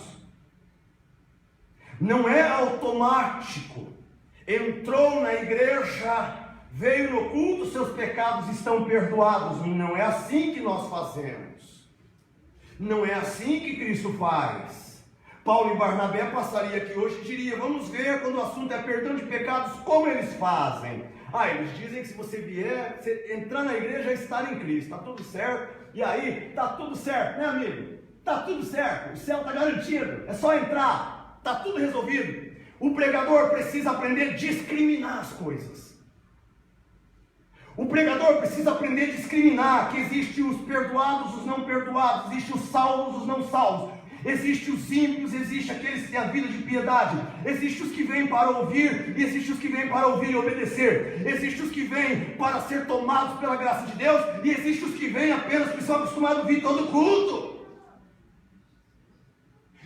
Não é automático. Entrou na igreja, veio no culto, seus pecados estão perdoados. Não é assim que nós fazemos. Não é assim que Cristo faz. Paulo e Barnabé passaria aqui hoje e diria: vamos ver, quando o assunto é perdão de pecados, como eles fazem. Eles dizem que se você vier, você entrar na igreja, é estar em Cristo, está tudo certo. E aí, está tudo certo, né, amigo? Está tudo certo, o céu está garantido, é só entrar, está tudo resolvido. O pregador precisa aprender a discriminar as coisas. O pregador precisa aprender a discriminar que existe os perdoados, os não perdoados, existe os salvos, os não salvos. Existe os ímpios, existe aqueles que têm a vida de piedade. Existe os que vêm para ouvir, e existe os que vêm para ouvir e obedecer. Existe os que vêm para ser tomados pela graça de Deus, e existe os que vêm apenas porque são acostumados a ouvir todo culto.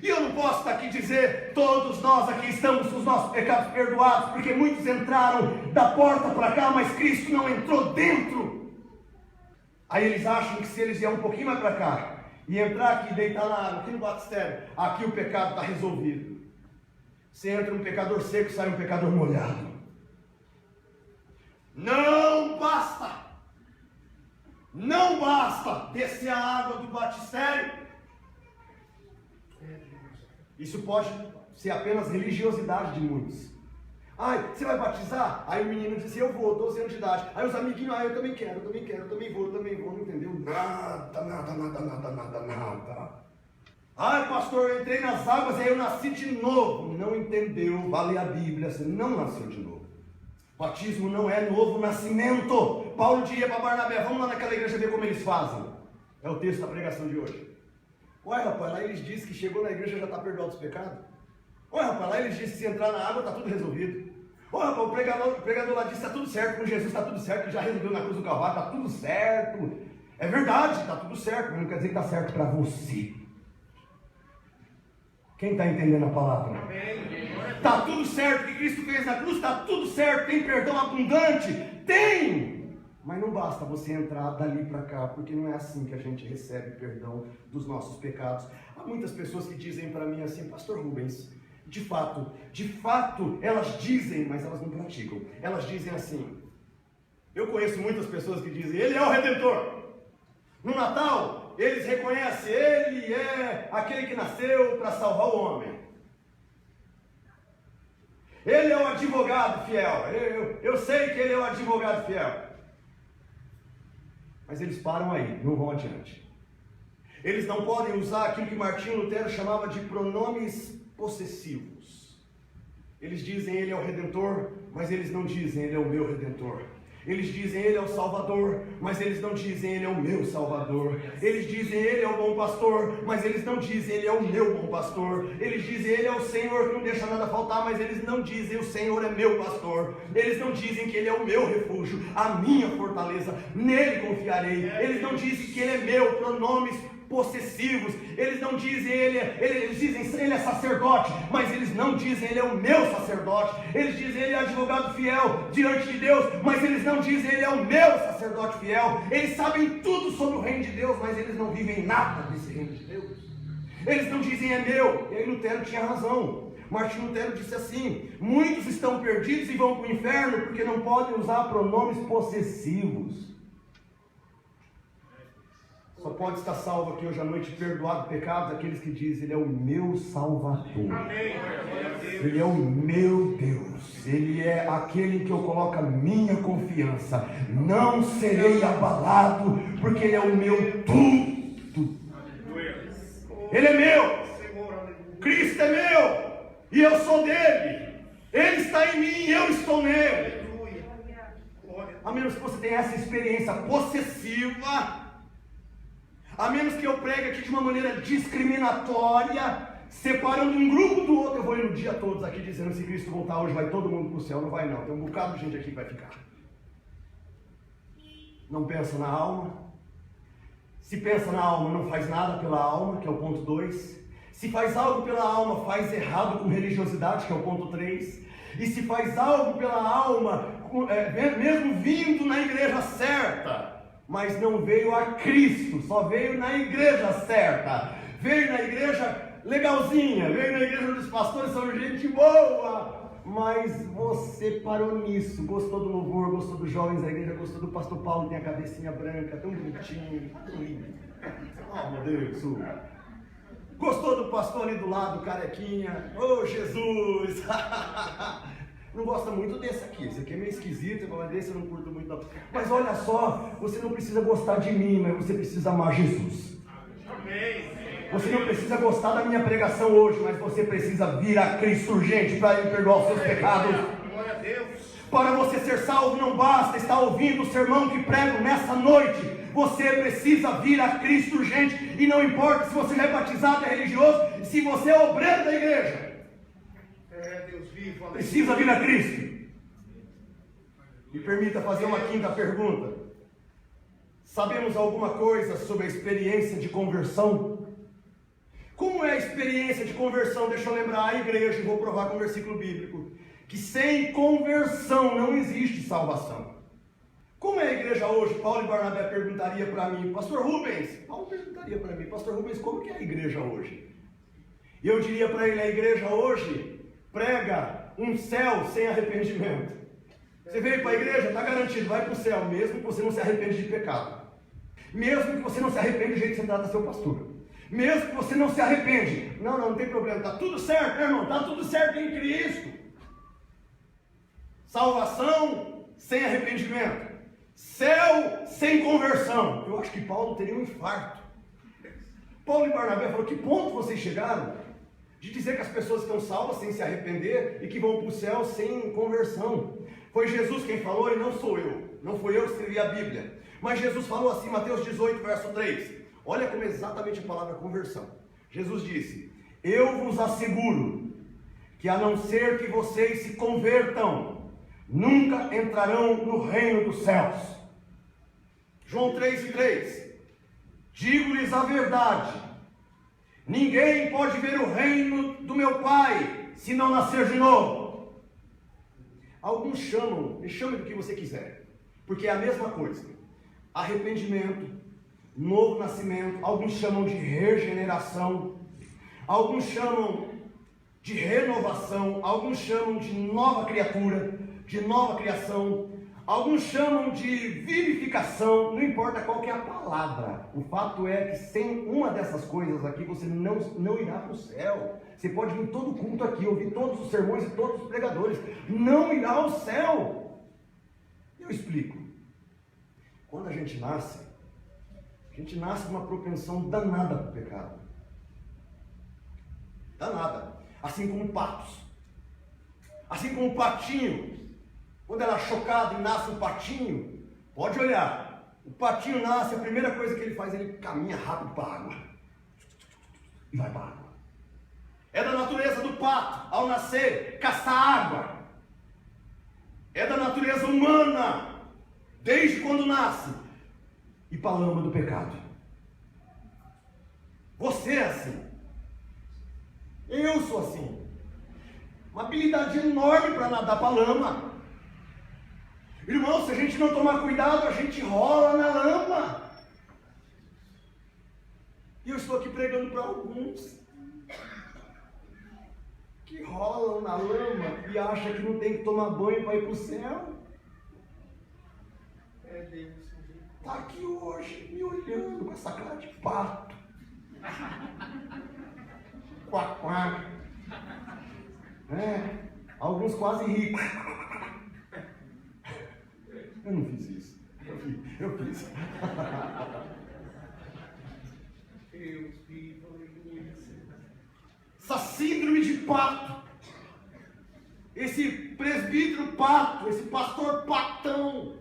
E eu não posso estar aqui e dizer: todos nós aqui estamos com os nossos pecados perdoados, porque muitos entraram da porta para cá, mas Cristo não entrou dentro. Aí eles acham que se eles vierem um pouquinho mais para cá e entrar aqui e deitar na água, aqui no batistério, aqui o pecado está resolvido. Você entra um pecador seco, sai um pecador molhado. Não basta descer a água do batistério. Isso pode ser apenas religiosidade de muitos. Você vai batizar? Aí o menino diz assim: eu vou, 12 anos de idade. Aí os amiguinhos: eu também quero, eu também vou. Não entendeu nada. Pastor, eu entrei nas águas e aí eu nasci de novo. Não entendeu, vai ler a Bíblia, você não nasceu de novo. Batismo não é novo nascimento. Paulo diria para Barnabé: vamos lá naquela igreja ver como eles fazem. É o texto da pregação de hoje. Rapaz, lá eles dizem que chegou na igreja e já está perdoado os pecados. Rapaz, lá eles dizem que se entrar na água está tudo resolvido. Rapaz, o pregador lá disse que está tudo certo, com Jesus está tudo certo, que já resolveu na cruz do Calvário, está tudo certo. É verdade, está tudo certo, mas não quer dizer que está certo para você. Quem está entendendo a palavra? Está tudo certo, o que Cristo fez na cruz, está tudo certo, tem perdão abundante? Tem! Mas não basta você entrar dali para cá, porque não é assim que a gente recebe perdão dos nossos pecados. Há muitas pessoas que dizem para mim assim: Pastor Rubens, de fato, elas dizem, mas elas não praticam. Elas dizem assim. Eu conheço muitas pessoas que dizem: Ele é o Redentor. No Natal, eles reconhecem: Ele é aquele que nasceu para salvar o homem. Ele é o advogado fiel. Eu sei que Ele é o advogado fiel. Mas eles param aí, não vão adiante. Eles não podem usar aquilo que Martinho Lutero chamava de pronomes possessivos. Eles dizem: Ele é o Redentor, mas eles não dizem: Ele é o meu Redentor. Eles dizem: Ele é o Salvador, mas eles não dizem: Ele é o meu Salvador. Eles dizem: Ele é o bom pastor, mas eles não dizem: Ele é o meu bom pastor. Eles dizem: Ele é o Senhor que não deixa nada faltar, mas eles não dizem: O Senhor é meu pastor. Eles não dizem que Ele é o meu refúgio, a minha fortaleza, nele confiarei. Eles não dizem que Ele é meu, pronomes possessivos. Eles não dizem eles dizem: Ele é sacerdote, mas eles não dizem: Ele é o meu sacerdote. Eles dizem: Ele é advogado fiel diante de Deus, mas eles não dizem: Ele é o meu sacerdote fiel. Eles sabem tudo sobre o reino de Deus, mas eles não vivem nada desse reino de Deus. Eles não dizem: É meu. E aí Lutero tinha razão. Martinho Lutero disse assim: muitos estão perdidos e vão para o inferno porque não podem usar pronomes possessivos. Só pode estar salvo aqui hoje à noite, perdoado pecados, aqueles que dizem: Ele é o meu Salvador. Ele é o meu Deus. Ele é aquele em que eu coloco a minha confiança. Não serei abalado, porque Ele é o meu tudo. Ele é meu. Cristo é meu. E eu sou dele. Ele está em mim e eu estou nele. A menos que você tenha essa experiência possessiva, a menos que eu pregue aqui de uma maneira discriminatória, separando um grupo do outro. Eu vou iludir a todos aqui dizendo: se Cristo voltar hoje, vai todo mundo para o céu. Não vai não, tem um bocado de gente aqui que vai ficar. Não pensa na alma, Se pensa na alma, não faz nada pela alma, que é o ponto 2. Se faz algo pela alma, faz errado com religiosidade, que é o ponto 3. E se faz algo pela alma, mesmo vindo na igreja certa, mas não veio a Cristo, só veio na igreja certa, veio na igreja legalzinha, veio na igreja onde os pastores são gente boa, mas você parou nisso, gostou do louvor, gostou dos jovens da igreja, gostou do pastor Paulo, tem a cabecinha branca, tão bonitinho, tão lindo. Oh, meu Deus, gostou do pastor ali do lado, carequinha, oh Jesus. Não gosta muito desse aqui, esse aqui é meio esquisito, mas desse eu não curto muito não. Mas olha só, você não precisa gostar de mim, mas você precisa amar Jesus. Você não precisa gostar da minha pregação hoje, mas você precisa vir a Cristo urgente para Ele perdoar os seus pecados. Glória a Deus. Para você ser salvo não basta estar ouvindo o sermão que prego nessa noite. Você precisa vir a Cristo urgente. E não importa se você já é batizado, é religioso, se você é obreiro da igreja. Deus vivo. Precisa vir a Cristo. Me permita fazer uma quinta pergunta. Sabemos alguma coisa sobre a experiência de conversão? Como é a experiência de conversão? Deixa eu lembrar a igreja, e vou provar com o versículo bíblico, que sem conversão não existe salvação. Como é a igreja hoje? Paulo e Barnabé perguntaria para mim, pastor Rubens, Paulo perguntaria para mim, pastor Rubens, como que é a igreja hoje? E eu diria para ele, a igreja hoje prega um céu sem arrependimento. Você veio para a igreja, está garantido, vai para o céu, mesmo que você não se arrepende de pecado. Mesmo que você não se arrepende do jeito que você trata seu pastor. Mesmo que você não se arrepende. Não tem problema, está tudo certo, meu irmão, está tudo certo em Cristo. Salvação sem arrependimento. Céu sem conversão. Eu acho que Paulo teria um infarto. Paulo e Barnabé falaram, que ponto vocês chegaram? De dizer que as pessoas estão salvas sem se arrepender e que vão para o céu sem conversão. Foi Jesus quem falou e não sou eu. Não fui eu que escrevi a Bíblia. Mas Jesus falou assim, Mateus 18, verso 3. Olha como é exatamente a palavra conversão. Jesus disse, eu vos asseguro que a não ser que vocês se convertam, nunca entrarão no reino dos céus. João 3:3. Digo-lhes a verdade, ninguém pode ver o reino do meu Pai, se não nascer de novo. Alguns chamam, me chame do que você quiser, porque é a mesma coisa. Arrependimento, novo nascimento, alguns chamam de regeneração, alguns chamam de renovação, alguns chamam de nova criatura, de nova criação, alguns chamam de vivificação, não importa qual que é a palavra. O fato é que sem uma dessas coisas aqui, você não irá para o céu. Você pode vir todo culto aqui, ouvir todos os sermões e todos os pregadores, não irá ao céu. Eu explico. Quando a gente nasce com uma propensão danada para o pecado. Danada. Assim como patos. Assim como um patinho. Quando ela é chocada e nasce um patinho, pode olhar. O patinho nasce, a primeira coisa que ele faz, ele caminha rápido para a água. E vai para a água. É da natureza do pato, ao nascer, caçar água. É da natureza humana, desde quando nasce, e para a lama do pecado. Você é assim. Eu sou assim. Uma habilidade enorme para nadar para a lama. Irmão, se a gente não tomar cuidado, a gente rola na lama. E eu estou aqui pregando para alguns que rolam na lama e acham que não tem que tomar banho para ir para o céu. É Deus. Está aqui hoje me olhando com essa cara de pato. Quac, quac. Alguns quase ricos. Eu não fiz isso. Eu fiz. Deus vivo, aleluia. Essa síndrome de pato. Esse presbítero pato. Esse pastor patão.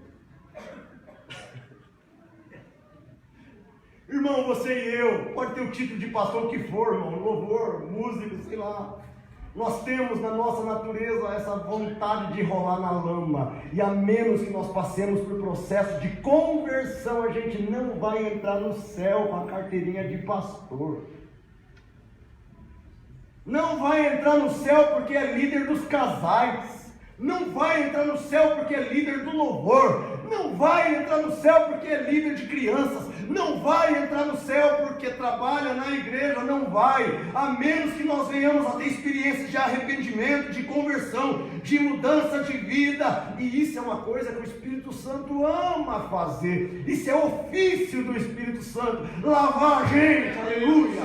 Irmão, você e eu, pode ter o título de pastor que for, irmão, louvor, músico, sei lá. Nós temos na nossa natureza essa vontade de rolar na lama. E a menos que nós passemos por processo de conversão, a gente não vai entrar no céu com a carteirinha de pastor. Não vai entrar no céu porque é líder dos casais. Não vai entrar no céu porque é líder do louvor. Não vai entrar no céu porque é líder de crianças. Não vai entrar no céu porque trabalha na igreja. Não vai. A menos que nós venhamos a ter experiências de arrependimento, de conversão, de mudança de vida. E isso é uma coisa que o Espírito Santo ama fazer. Isso é ofício do Espírito Santo. Lavar a gente. Aleluia.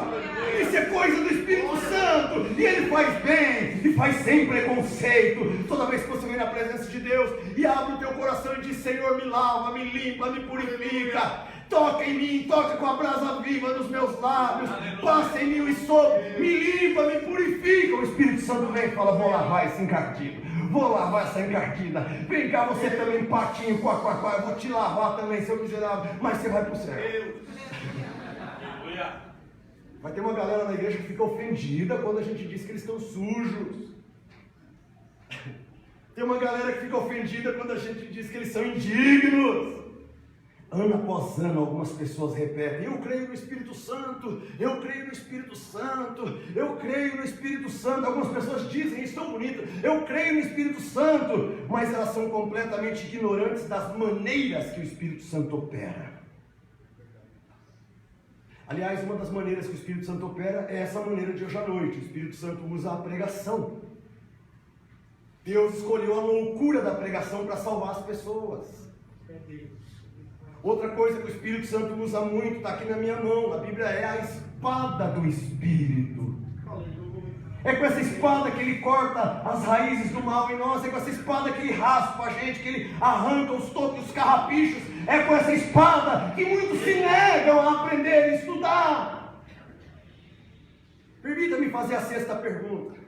Isso é coisa do Espírito Santo. E Ele faz bem. E faz sem preconceito. Toda vez que você vem na presença de Deus e abre o teu coração e diz: Senhor, me lava, me limpa, me purifica, toca em mim, toca com a brasa viva dos meus lábios, passa em mim o ensopo, me limpa, me purifica. O Espírito Santo vem e fala: vou lavar esse encardido, vou lavar essa encardida, vem cá você também, patinho, quá, eu vou te lavar também, seu miserável, mas você vai para o céu. Vai ter uma galera na igreja que fica ofendida quando a gente diz que eles estão sujos. Tem uma galera que fica ofendida quando a gente diz que eles são indignos. Ano após ano, algumas pessoas repetem: eu creio no Espírito Santo, eu creio no Espírito Santo, eu creio no Espírito Santo. Algumas pessoas dizem isso tão bonito: eu creio no Espírito Santo, mas elas são completamente ignorantes das maneiras que o Espírito Santo opera. Aliás, uma das maneiras que o Espírito Santo opera é essa maneira de hoje à noite. O Espírito Santo usa a pregação. Deus escolheu a loucura da pregação para salvar as pessoas. Outra coisa que o Espírito Santo usa muito, está aqui na minha mão, a Bíblia, é a espada do Espírito. É com essa espada que ele corta as raízes do mal em nós, é com essa espada que ele raspa a gente, que ele arranca os tocos, os carrapichos. É com essa espada que muitos se negam a aprender e estudar. Permita-me fazer a sexta pergunta.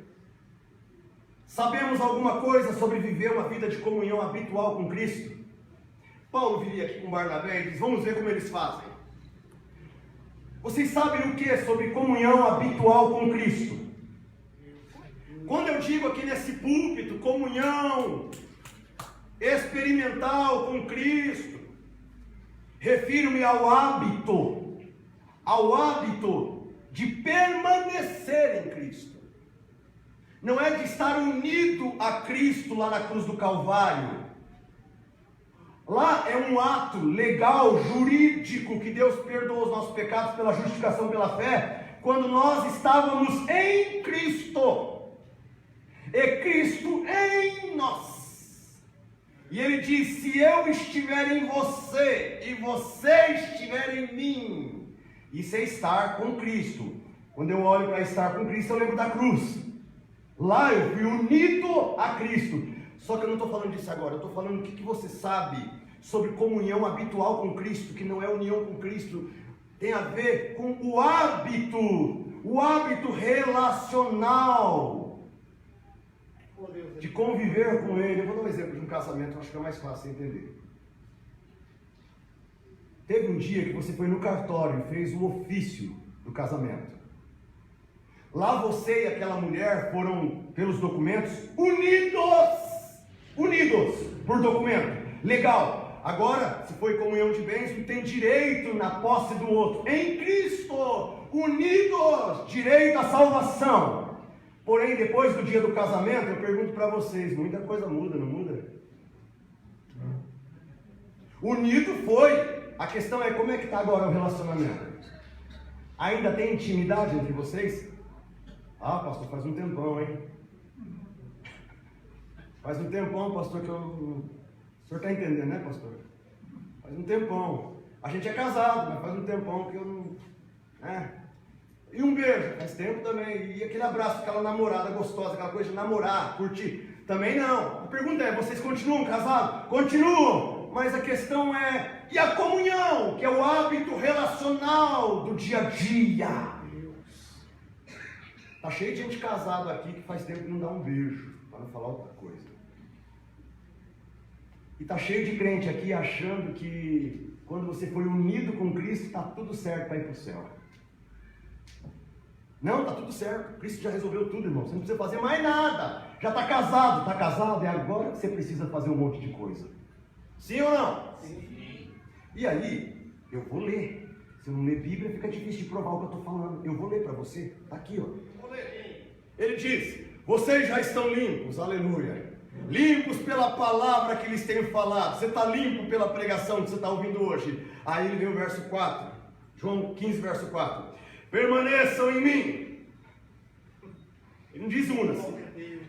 Sabemos alguma coisa sobre viver uma vida de comunhão habitual com Cristo? Paulo viria aqui com Barnabé e diz: vamos ver como eles fazem. Vocês sabem o que sobre comunhão habitual com Cristo? Quando eu digo aqui nesse púlpito, comunhão experimental com Cristo, refiro-me ao hábito de permanecer em Cristo. Não é de estar unido a Cristo lá na cruz do Calvário. Lá é um ato legal, jurídico, que Deus perdoa os nossos pecados pela justificação pela fé, quando nós estávamos em Cristo, e Cristo em nós. E Ele diz: se eu estiver em você, e você estiver em mim, isso é estar com Cristo. Quando eu olho para estar com Cristo, eu lembro da cruz. Lá eu fui unido a Cristo. Só que eu não estou falando disso agora. Eu estou falando o que você sabe sobre comunhão habitual com Cristo, que não é união com Cristo. Tem a ver com o hábito relacional de conviver com Ele. Eu vou dar um exemplo de um casamento, eu acho que é mais fácil entender. Teve um dia que você foi no cartório e fez o ofício do casamento. Lá você e aquela mulher foram, pelos documentos, unidos por documento. Legal. Agora, se foi comunhão de bens, um tem direito na posse do outro. Em Cristo, unidos, direito à salvação. Porém, depois do dia do casamento, eu pergunto para vocês, muita coisa muda, não muda? Unido foi. A questão é, como é que está agora o relacionamento? Ainda tem intimidade entre vocês? Ah, pastor, faz um tempão, hein? Faz um tempão, pastor, que eu... O senhor está entendendo, né, pastor? Faz um tempão. A gente é casado, mas faz um tempão que eu não... E um beijo, faz tempo também. E aquele abraço, aquela namorada gostosa, aquela coisa de namorar, curtir. Também não. A pergunta é, vocês continuam casados? Continuam. Mas a questão é, e a comunhão, que é o hábito relacional do dia a dia? Está cheio de gente casada aqui que faz tempo que não dá um beijo, para não falar outra coisa. E está cheio de crente aqui achando que quando você foi unido com Cristo, está tudo certo para ir para o céu. Não, está tudo certo. Cristo já resolveu tudo, irmão. Você não precisa fazer mais nada. Já está casado. Está casado, é agora que você precisa fazer um monte de coisa. Sim ou não? Sim. E aí, eu vou ler. Se eu não ler Bíblia, fica difícil de provar o que eu estou falando. Eu vou ler para você. Está aqui, ó. Vou ler. Ele diz: vocês já estão limpos, aleluia. Limpos pela palavra que lhes tenho falado. Você está limpo pela pregação que você está ouvindo hoje. Aí ele vem o verso 4. João 15, verso 4. Permaneçam em mim. Ele não diz una-se.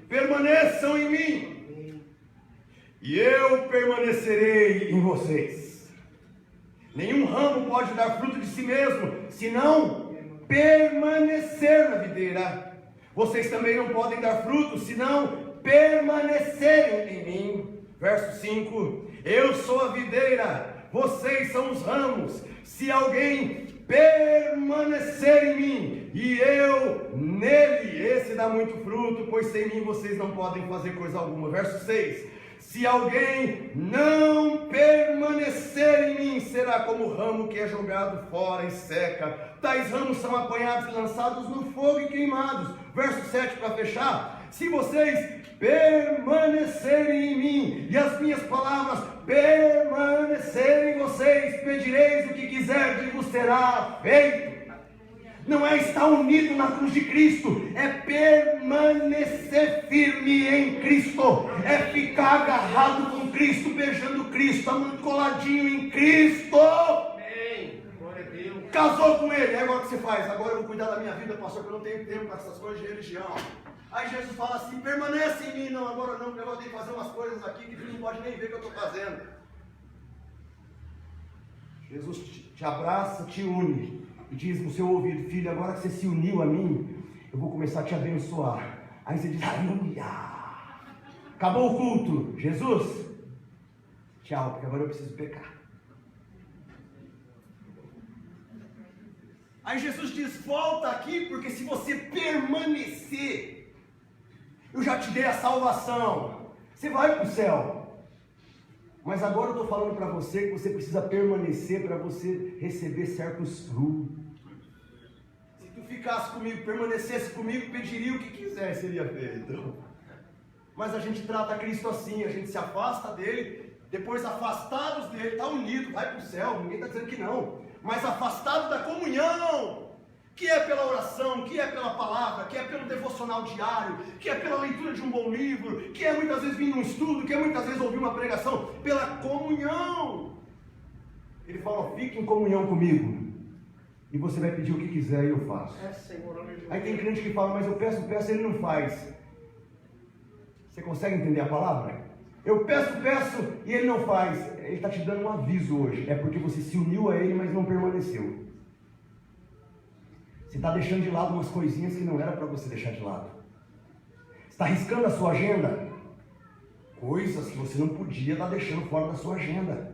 Permaneçam em mim. E eu permanecerei em vocês. Nenhum ramo pode dar fruto de si mesmo, senão permanecer na videira. Vocês também não podem dar fruto, senão permanecerem em mim. Verso 5. Eu sou a videira, vocês são os ramos. Se alguém permanecer em mim e eu nele, esse dá muito fruto, pois sem mim vocês não podem fazer coisa alguma. Verso 6. Se alguém não permanecer em mim, será como o ramo que é jogado fora e seca. Tais ramos são apanhados e lançados no fogo e queimados. Verso 7 para fechar. Se vocês permanecerem em mim e as minhas palavras permanecerem em vocês, pedireis o que quiserdes e vos será feito. Não é estar unido na cruz de Cristo, é permanecer firme em Cristo, é ficar agarrado com Cristo, beijando Cristo, amando coladinho em Cristo. Amém. Glória a Deus. Casou com ele, agora o que você faz? Agora eu vou cuidar da minha vida, pastor, porque eu não tenho tempo para essas coisas de religião. Aí Jesus fala assim: permanece em mim. Não, agora não, porque agora eu tenho que fazer umas coisas aqui que Deus não pode nem ver que eu estou fazendo. Jesus te abraça, te une e diz no seu ouvido: filho, agora que você se uniu a mim, eu vou começar a te abençoar. Aí você diz: aleluia. Acabou o culto. Jesus, tchau, porque agora eu preciso pecar. Aí Jesus diz: volta aqui, porque se você permanecer, eu já te dei a salvação, você vai para o céu. Mas agora eu estou falando para você que você precisa permanecer para você receber certos frutos. Se tu ficasse comigo, permanecesse comigo, pediria o que quisesse, seria feito. Mas a gente trata Cristo assim, a gente se afasta dele, depois afastados dele, está unido, vai para o céu, ninguém está dizendo que não. Mas afastado da comunhão, que é pela oração, que é pela palavra, que é pelo devocional diário, que é pela leitura de um bom livro, que é muitas vezes vir num estudo, que é muitas vezes ouvir uma pregação, pela comunhão. Ele fala: fique em comunhão comigo, e você vai pedir o que quiser e eu faço. Aí tem crente que fala: mas eu peço, ele não faz. Você consegue entender a palavra? Eu peço e ele não faz. Ele está te dando um aviso hoje, é porque você se uniu a ele, mas não permaneceu. Você está deixando de lado umas coisinhas que não era para você deixar de lado. Você está arriscando a sua agenda. Coisas que você não podia estar deixando fora da sua agenda.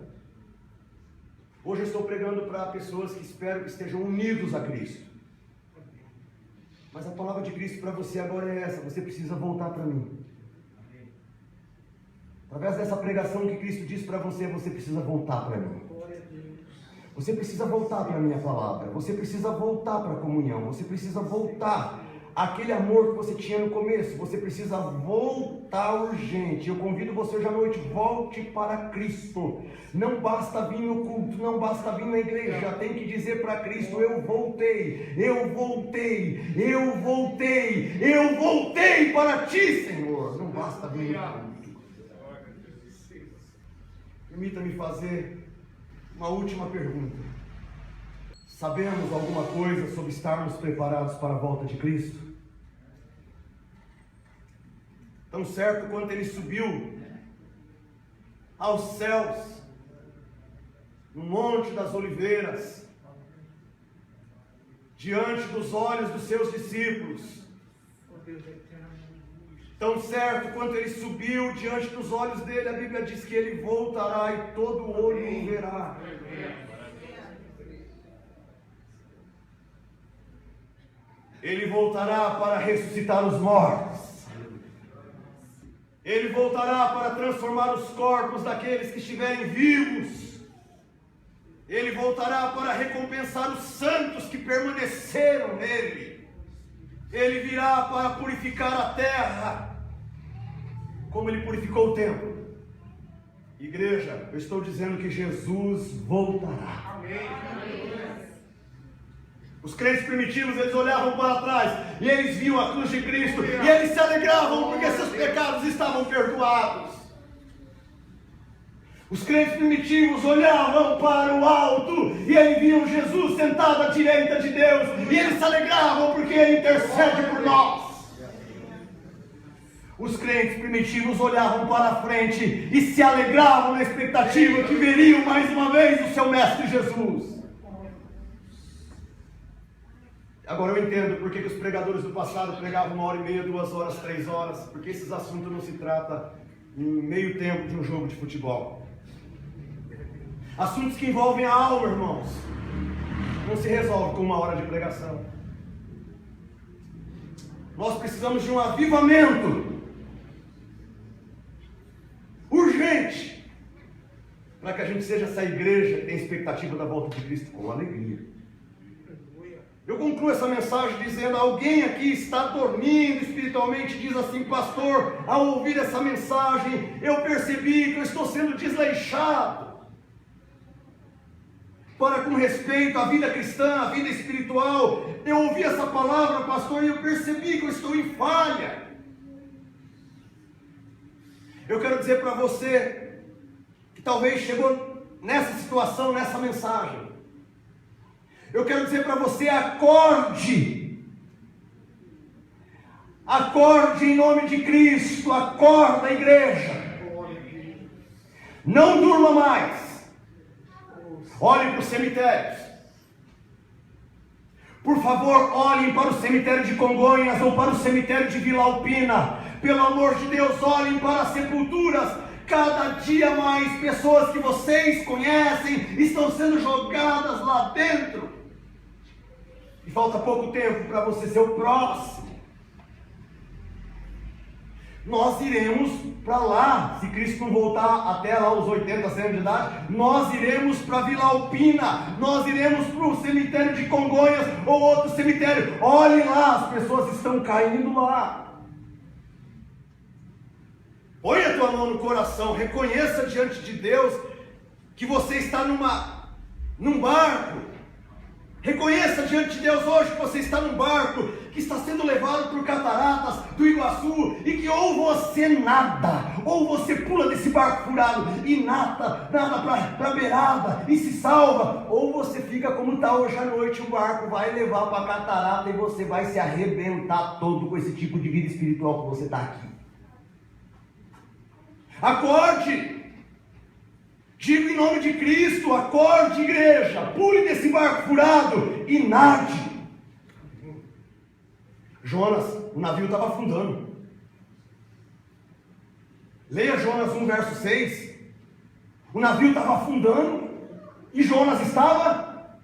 Hoje eu estou pregando para pessoas que espero que estejam unidos a Cristo. Mas a palavra de Cristo para você agora é essa: você precisa voltar para mim. Através dessa pregação que Cristo diz para você, você precisa voltar para mim. Você precisa voltar para a minha palavra, você precisa voltar para a comunhão, você precisa voltar àquele amor que você tinha no começo, você precisa voltar urgente. Eu convido você hoje à noite: volte para Cristo. Não basta vir no culto, não basta vir na igreja, tem que dizer para Cristo: eu voltei, eu voltei, eu voltei, eu voltei para ti, Senhor. Não basta vir no culto. Permita-me fazer uma última pergunta. Sabemos alguma coisa sobre estarmos preparados para a volta de Cristo? Tão certo quanto ele subiu aos céus, no Monte das Oliveiras, diante dos olhos dos seus discípulos. Tão certo quanto ele subiu diante dos olhos dele, a Bíblia diz que ele voltará e todo olho o verá. Ele voltará para ressuscitar os mortos. Ele voltará para transformar os corpos daqueles que estiverem vivos. Ele voltará para recompensar os santos que permaneceram nele. Ele virá para purificar a terra, como Ele purificou o templo. Igreja, eu estou dizendo que Jesus voltará. Amém. Os crentes primitivos, eles olhavam para trás e eles viam a cruz de Cristo e eles se alegravam porque seus pecados estavam perdoados. Os crentes primitivos olhavam para o alto e eles viam Jesus sentado à direita de Deus e eles se alegravam porque Ele intercede por nós. Os crentes primitivos olhavam para a frente e se alegravam na expectativa que veriam mais uma vez o seu Mestre Jesus. Agora eu entendo por que os pregadores do passado pregavam 1h30, 2 horas, 3 horas, porque esses assuntos não se tratam em meio tempo de um jogo de futebol. Assuntos que envolvem a alma, irmãos, não se resolve com 1 hora de pregação. Nós precisamos de um avivamento urgente para que a gente seja essa igreja que tem expectativa da volta de Cristo com alegria. Eu concluo essa mensagem dizendo: alguém aqui está dormindo espiritualmente, diz assim: pastor, ao ouvir essa mensagem, eu percebi que eu estou sendo desleixado para com respeito à vida cristã, à vida espiritual. Eu ouvi essa palavra, pastor, e eu percebi que eu estou em falha. Eu quero dizer para você que talvez chegou nessa situação, nessa mensagem. Eu quero dizer para você: acorde. Acorde em nome de Cristo. Acorda, igreja. Não durma mais. Olhem para os cemitérios. Por favor, olhem para o cemitério de Congonhas ou para o cemitério de Vila Alpina. Pelo amor de Deus, olhem para as sepulturas. Cada dia mais pessoas que vocês conhecem estão sendo jogadas lá dentro. E falta pouco tempo para você ser o próximo. Nós iremos para lá, se Cristo não voltar até lá os 80 anos de idade, nós iremos para Vila Alpina, nós iremos para o cemitério de Congonhas ou outro cemitério. Olhem lá, as pessoas estão caindo lá. Põe a tua mão no coração, reconheça diante de Deus que você está num barco. Reconheça diante de Deus hoje que você está num barco que está sendo levado por cataratas do Iguaçu e que ou você nada, ou você pula desse barco furado e nada para a beirada e se salva, ou você fica como está hoje à noite, o barco vai levar para a catarata e você vai se arrebentar todo com esse tipo de vida espiritual que você está aqui. Acorde! Digo em nome de Cristo, acorde, igreja, pule desse barco furado e nade. Jonas, o navio estava afundando. Leia Jonas 1, verso 6. O navio estava afundando e Jonas estava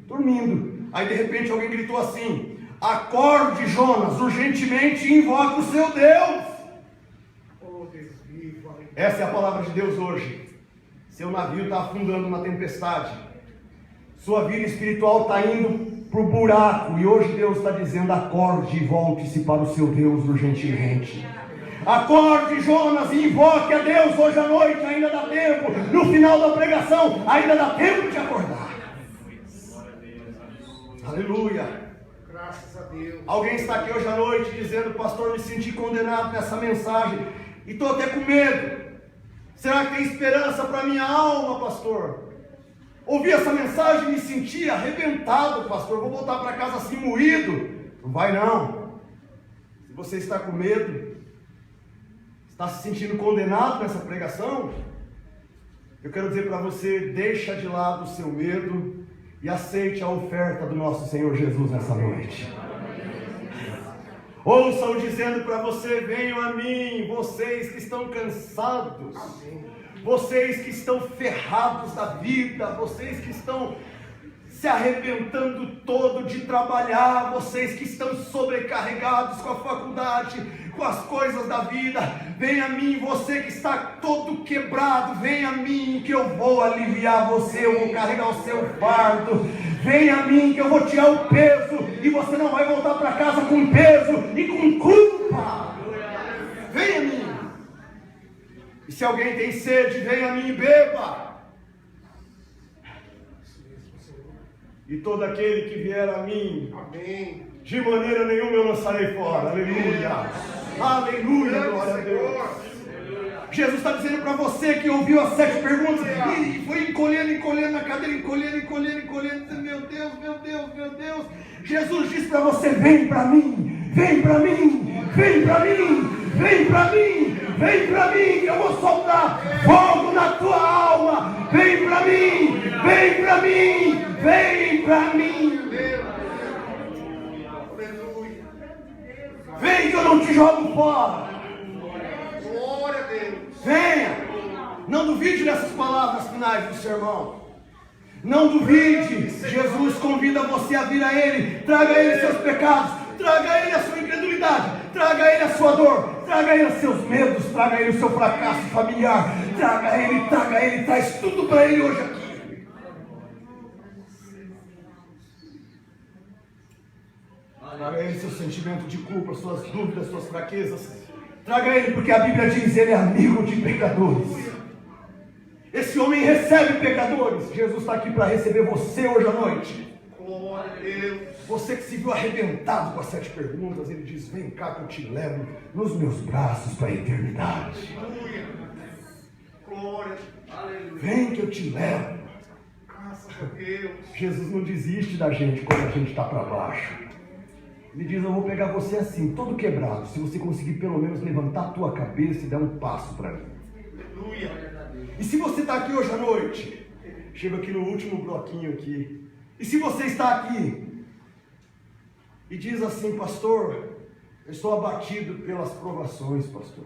dormindo. Aí de repente alguém gritou assim: acorde, Jonas, urgentemente e invoque o seu Deus. Essa é a palavra de Deus hoje. Seu navio está afundando na tempestade. Sua vida espiritual está indo para o buraco. E hoje Deus está dizendo: acorde e volte-se para o seu Deus urgentemente. Acorde, Jonas, e invoque a Deus hoje à noite. Ainda dá tempo. No final da pregação, ainda dá tempo de acordar. Aleluia. Graças a Deus. Alguém está aqui hoje à noite dizendo: pastor, me senti condenado nessa mensagem e estou até com medo. Será que tem esperança para minha alma, pastor? Ouvi essa mensagem e me senti arrebentado, pastor. Vou voltar para casa assim moído. Não vai não. Se você está com medo, está se sentindo condenado nessa pregação, eu quero dizer para você: deixa de lado o seu medo e aceite a oferta do nosso Senhor Jesus nessa noite. Ouçam dizendo para você: venham a mim, vocês que estão cansados, vocês que estão ferrados da vida, vocês que estão se arrebentando todo de trabalhar, vocês que estão sobrecarregados com a faculdade, com as coisas da vida. Venha a mim, você que está todo quebrado, venha a mim que eu vou aliviar você, eu vou carregar o seu fardo. Venha a mim que eu vou tirar o peso e você não vai voltar para casa com peso e com culpa. Venha a mim. E se alguém tem sede, venha a mim e beba. E todo aquele que vier a mim, Amém. de maneira nenhuma eu lançarei fora. Aleluia. Aleluia, glória a Deus. Jesus está dizendo para você que ouviu as 7 perguntas e foi encolhendo na cadeira, encolhendo. Meu Deus, meu Deus, meu Deus. Jesus disse para você: vem para mim, vem para mim, vem para mim, vem para mim, vem para mim, que eu vou soltar fogo na tua alma. Vem para mim, vem para mim, vem para mim. Aleluia. Vem que eu não te jogo fora. Glória a Deus. Venha. Não duvide dessas palavras finais do sermão. Não duvide. Jesus convida você a vir a Ele. Traga a Ele seus pecados. Traga a Ele a sua incredulidade. Traga a Ele a sua dor. Traga a Ele os seus medos. Traga a Ele o seu fracasso familiar. Traga a Ele. Traz tudo para Ele hoje aqui. Traga a Ele seu sentimento de culpa, suas dúvidas, suas fraquezas. Traga a Ele, porque a Bíblia diz: Ele é amigo de pecadores. Esse homem recebe pecadores. Jesus está aqui para receber você hoje à noite. Glória a Deus. Você que se viu arrebentado com as 7 perguntas, Ele diz: vem cá que eu te levo nos meus braços para a eternidade. Aleluia. Glória. Aleluia. Vem que eu te levo. Graças a Deus. Jesus não desiste da gente quando a gente está para baixo. Ele diz: eu vou pegar você assim, todo quebrado, se você conseguir pelo menos levantar a tua cabeça e dar um passo para mim. Aleluia. E se você está aqui hoje à noite, chega aqui no último bloquinho aqui, e se você está aqui e diz assim: pastor, eu estou abatido pelas provações, pastor.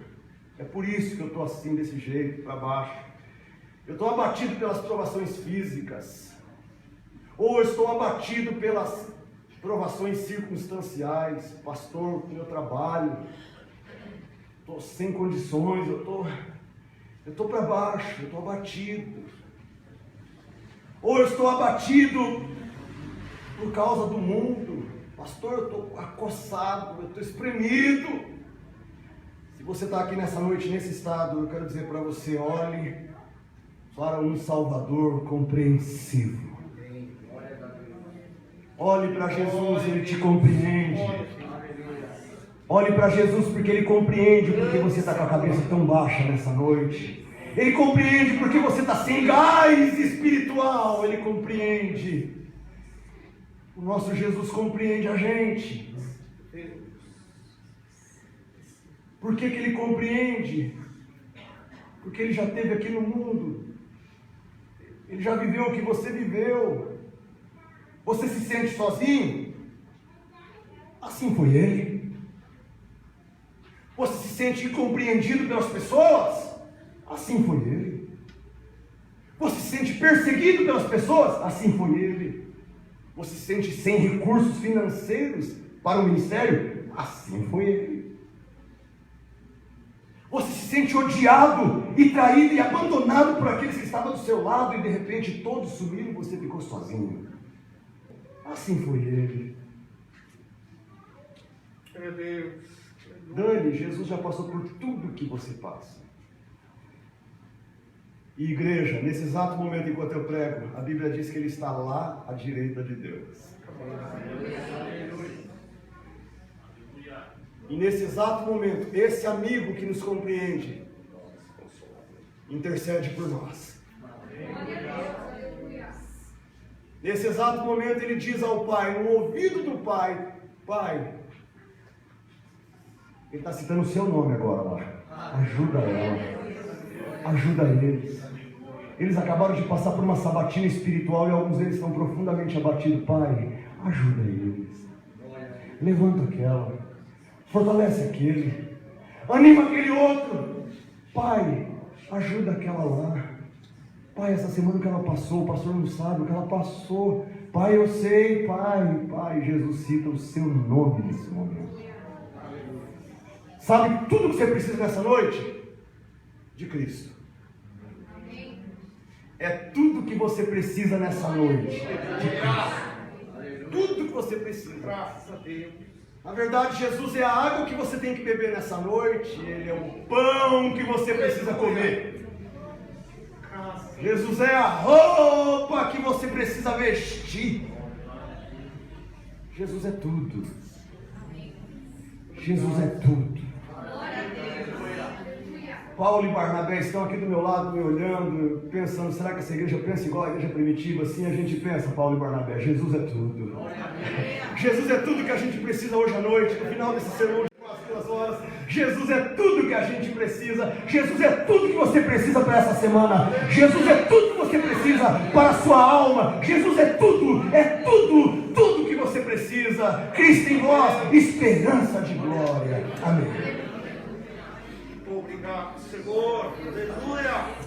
É por isso que eu estou assim, desse jeito, para baixo. Eu estou abatido pelas provações físicas. Ou eu estou abatido pelas provações circunstanciais. Pastor, meu trabalho, estou sem condições, eu estou para baixo, eu estou abatido. Ou eu estou abatido por causa do mundo. Pastor, eu estou acossado, eu estou espremido. Se você está aqui nessa noite, nesse estado, eu quero dizer para você: olhe para um Salvador compreensivo. Olhe para Jesus, Ele te compreende. Olhe para Jesus, porque Ele compreende porque você está com a cabeça tão baixa nessa noite. Ele compreende porque você está sem gás espiritual. Ele compreende. O nosso Jesus compreende a gente. Por que Ele compreende? Porque Ele já esteve aqui no mundo. Ele já viveu o que você viveu. Você se sente sozinho? Assim foi Ele. Você se sente incompreendido pelas pessoas? Assim foi Ele. Você se sente perseguido pelas pessoas? Assim foi Ele. Você se sente sem recursos financeiros para o ministério? Assim foi Ele. Você se sente odiado e traído e abandonado por aqueles que estavam do seu lado e de repente todos sumiram e você ficou sozinho? Assim foi Ele. Meu Deus. Dani, Jesus já passou por tudo que você passa. E igreja, nesse exato momento enquanto eu prego, a Bíblia diz que Ele está lá à direita de Deus. E nesse exato momento, esse amigo que nos compreende, intercede por nós. Nesse exato momento Ele diz ao Pai, no ouvido do Pai: Pai, Ele está citando o seu nome agora lá. Ajuda ela. Ajuda eles. Eles acabaram de passar por uma sabatina espiritual e alguns deles estão profundamente abatidos. Pai, ajuda eles. Levanta aquela. Fortalece aquele. Anima aquele outro. Pai, ajuda aquela lá. Pai, essa semana que ela passou, o pastor não sabe o que ela passou. Pai, eu sei, Pai. Pai, Jesus cita o seu nome nesse momento. Sabe tudo que você precisa nessa noite? De Cristo. É tudo que você precisa nessa noite. De Cristo. Tudo que você precisa. Graças a Deus. Na verdade, Jesus é a água que você tem que beber nessa noite. Ele é o pão que você precisa comer. Graças a Jesus é a roupa que você precisa vestir. Jesus é tudo. Jesus é tudo. Paulo e Barnabé estão aqui do meu lado, me olhando, pensando, será que essa igreja pensa igual a igreja primitiva? Assim a gente pensa, Paulo e Barnabé, Jesus é tudo. Jesus é tudo que a gente precisa hoje à noite, no final desse sermão de quase 2 horas. Jesus é tudo que a gente precisa. Jesus é tudo que você precisa para essa semana. Jesus é tudo que você precisa para a sua alma. Jesus é tudo que você precisa. Cristo em vós, esperança de glória. Amém. Obrigado, Senhor. Aleluia.